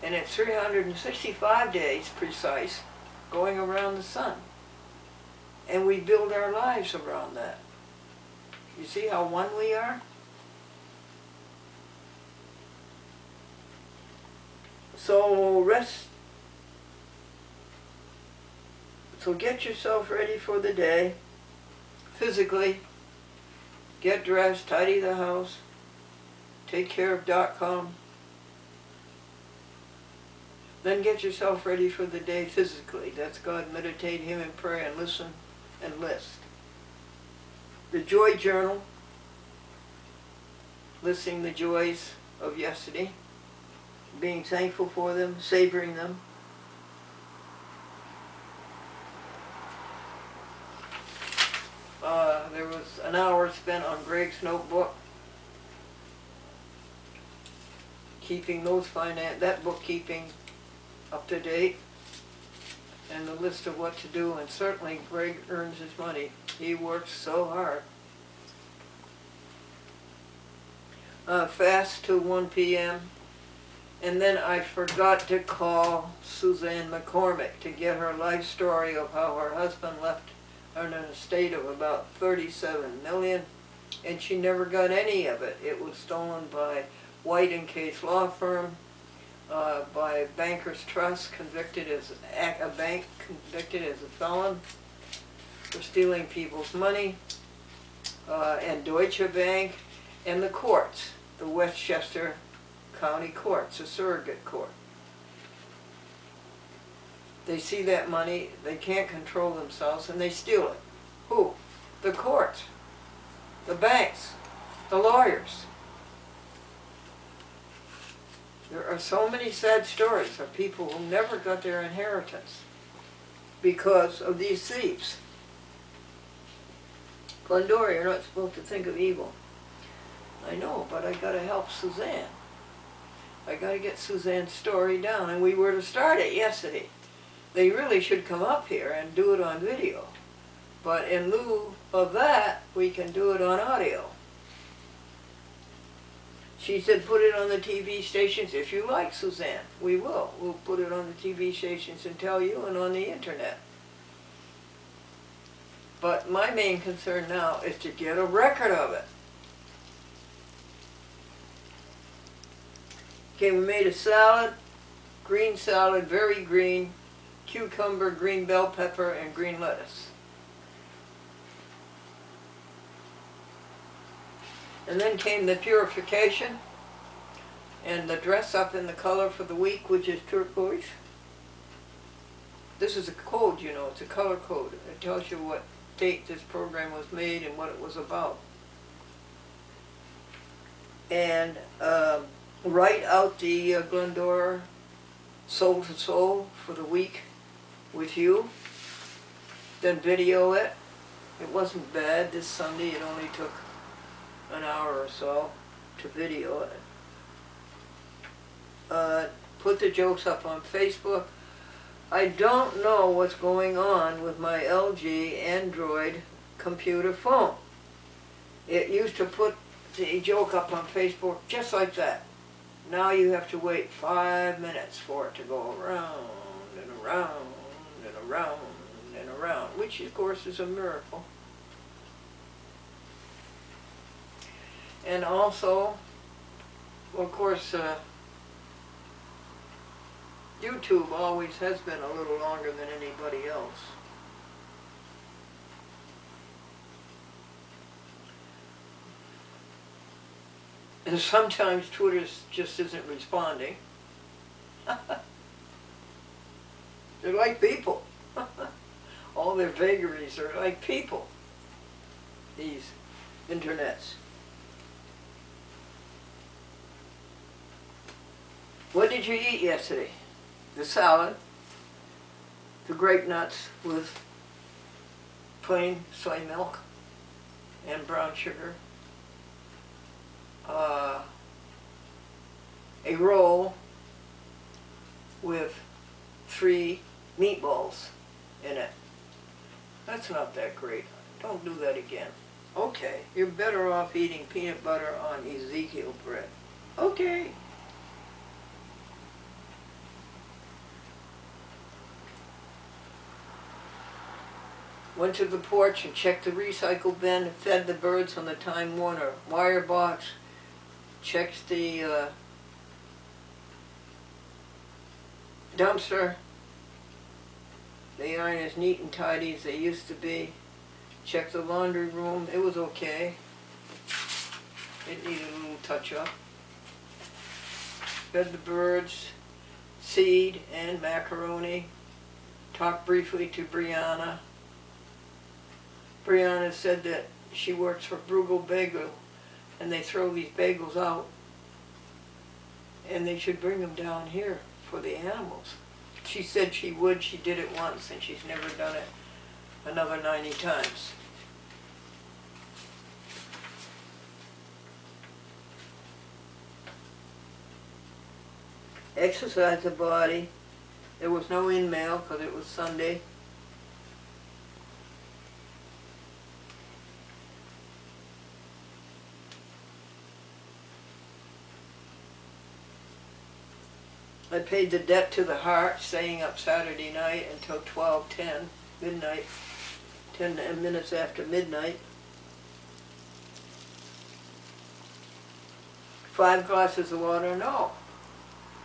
And it's 365 days precise going around the sun. And we build our lives around that. You see how one we are? So get yourself ready for the day, physically. Get dressed, tidy the house, take care of .com. Then get yourself ready for the day physically. That's God, meditate Him and pray and listen and list. The joy journal, listing the joys of yesterday, being thankful for them, savoring them. There was an hour spent on Greg's notebook, keeping that bookkeeping up to date, and the list of what to do. And certainly Greg earns his money. He works so hard. Fast till 1 p.m. And then I forgot to call Suzanne McCormick to get her life story of how her husband left her in an estate of about $37 million, and she never got any of it. It was stolen by White and Case law firm, by Bankers Trust, convicted as a felon for stealing people's money, and Deutsche Bank, and the courts, the Westchester County Courts, a surrogate court. They see that money, they can't control themselves, and they steal it. Who? The courts, the banks, the lawyers. There are so many sad stories of people who never got their inheritance because of these thieves. Glendora, you're not supposed to think of evil. I know, but I gotta help Suzanne. I gotta get Suzanne's story down, and we were to start it yesterday. They really should come up here and do it on video. But in lieu of that, we can do it on audio. She said put it on the TV stations if you like, Suzanne. We will. We'll put it on the TV stations and tell you, and on the internet. But my main concern now is to get a record of it. Okay, we made a salad, green salad, very green, cucumber, green bell pepper, and green lettuce. And then came the purification and the dress up in the color for the week, which is turquoise. This is a code, you know, it's a color code. It tells you what date this program was made and what it was about. And write out the Glendora Soul to Soul for the week with you. Then video it. It wasn't bad this Sunday. It only took an hour or so to video it. Put the jokes up on Facebook. I don't know what's going on with my LG Android computer phone. It used to put the joke up on Facebook just like that. Now you have to wait 5 minutes for it to go around and around and around and around, which of course is a miracle. And also, of course, YouTube always has been a little longer than anybody else. And sometimes Twitter just isn't responding. They're like people. All their vagaries are like people, these internets. What did you eat yesterday? The salad, the grape nuts with plain soy milk and brown sugar, a roll with 3 meatballs in it. That's not that great. Don't do that again. Okay, you're better off eating peanut butter on Ezekiel bread. Okay. Went to the porch and checked the recycle bin, fed the birds on the Time Warner wire box, checked the dumpster. They aren't as neat and tidy as they used to be. Checked the laundry room. It was okay. It needed a little touch up. Fed the birds seed and macaroni. Talked briefly to Brianna. Brianna said that she works for Bruegel Bagel and they throw these bagels out and they should bring them down here for the animals. She said she would. She did it once and she's never done it another 90 times. Exercise the body. There was no in-mail because it was Sunday. I paid the debt to the heart, staying up Saturday night until 12:10, midnight, 10 minutes after midnight. 5 glasses of water? No.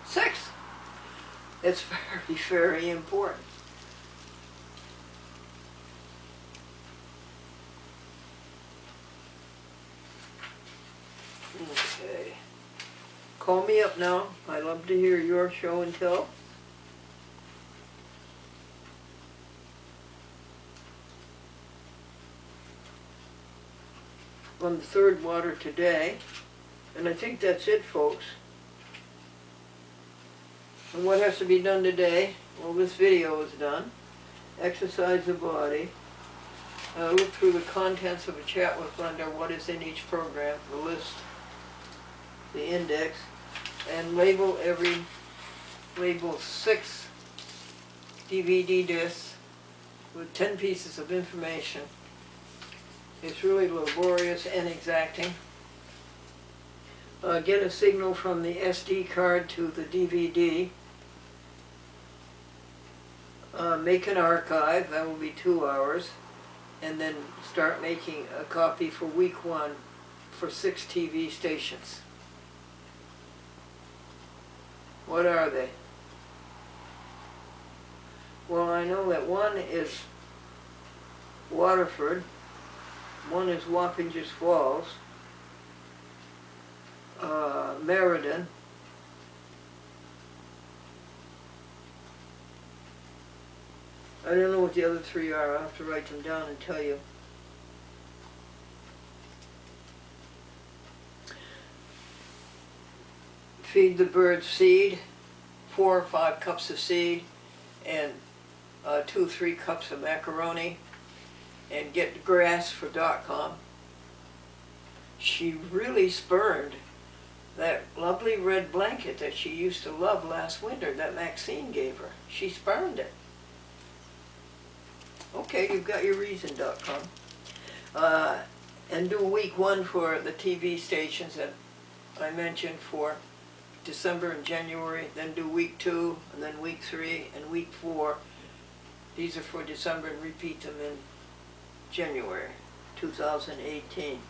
6. It's very, very important. Okay. Call me up now. I love to hear your show and tell. On the 3rd water today. And I think that's it, folks. And what has to be done today? Well, this video is done. Exercise the body. Look through the contents of a chat with Glenda, what is in each program, the list, the index, and label 6 DVD discs with 10 pieces of information. It's really laborious and exacting. Get a signal from the SD card to the DVD. Make an archive, that will be 2 hours, and then start making a copy for week 1 for 6 TV stations. What are they? Well, I know that one is Waterford, one is Wappingers Falls, Meriden, I don't know what the other 3 are. I'll have to write them down and tell you. Feed the birds seed, 4 or 5 cups of seed, and 2 or 3 cups of macaroni, and get grass for .com. She really spurned that lovely red blanket that she used to love last winter that Maxine gave her. She spurned it. Okay, you've got your reason.com. And do week 1 for the TV stations that I mentioned for December and January, then do week 2, and then week 3, and week 4. These are for December and repeat them in January 2018.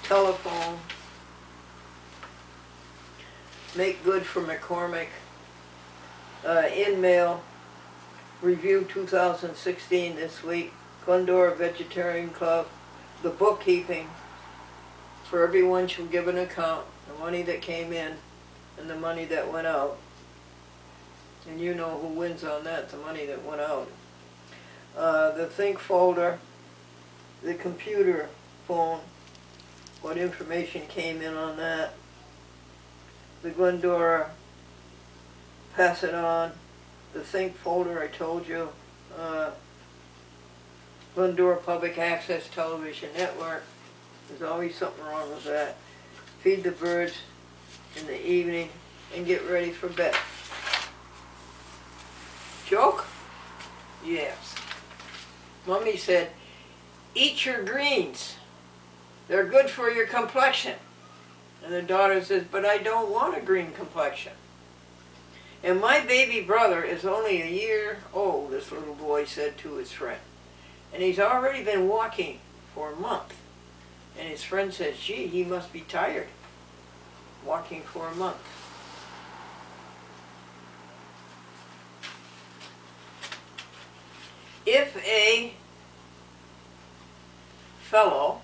Telephone. Make good for McCormick. In-mail. Review 2016 this week. Glendora Vegetarian Club. The bookkeeping. For everyone she'll give an account. And money that came in and the money that went out. And you know who wins on that, the money that went out. The think folder, the computer phone, what information came in on that. The Glendora, pass it on. The think folder, I told you. Glendora Public Access Television Network. There's always something wrong with that. Feed the birds in the evening and get ready for bed. Joke? Yes. Mommy said, eat your greens. They're good for your complexion. And the daughter says, but I don't want a green complexion. And my baby brother is only a year old, this little boy said to his friend. And he's already been walking for a month. And his friend says, gee, he must be tired walking for a month. If a fellow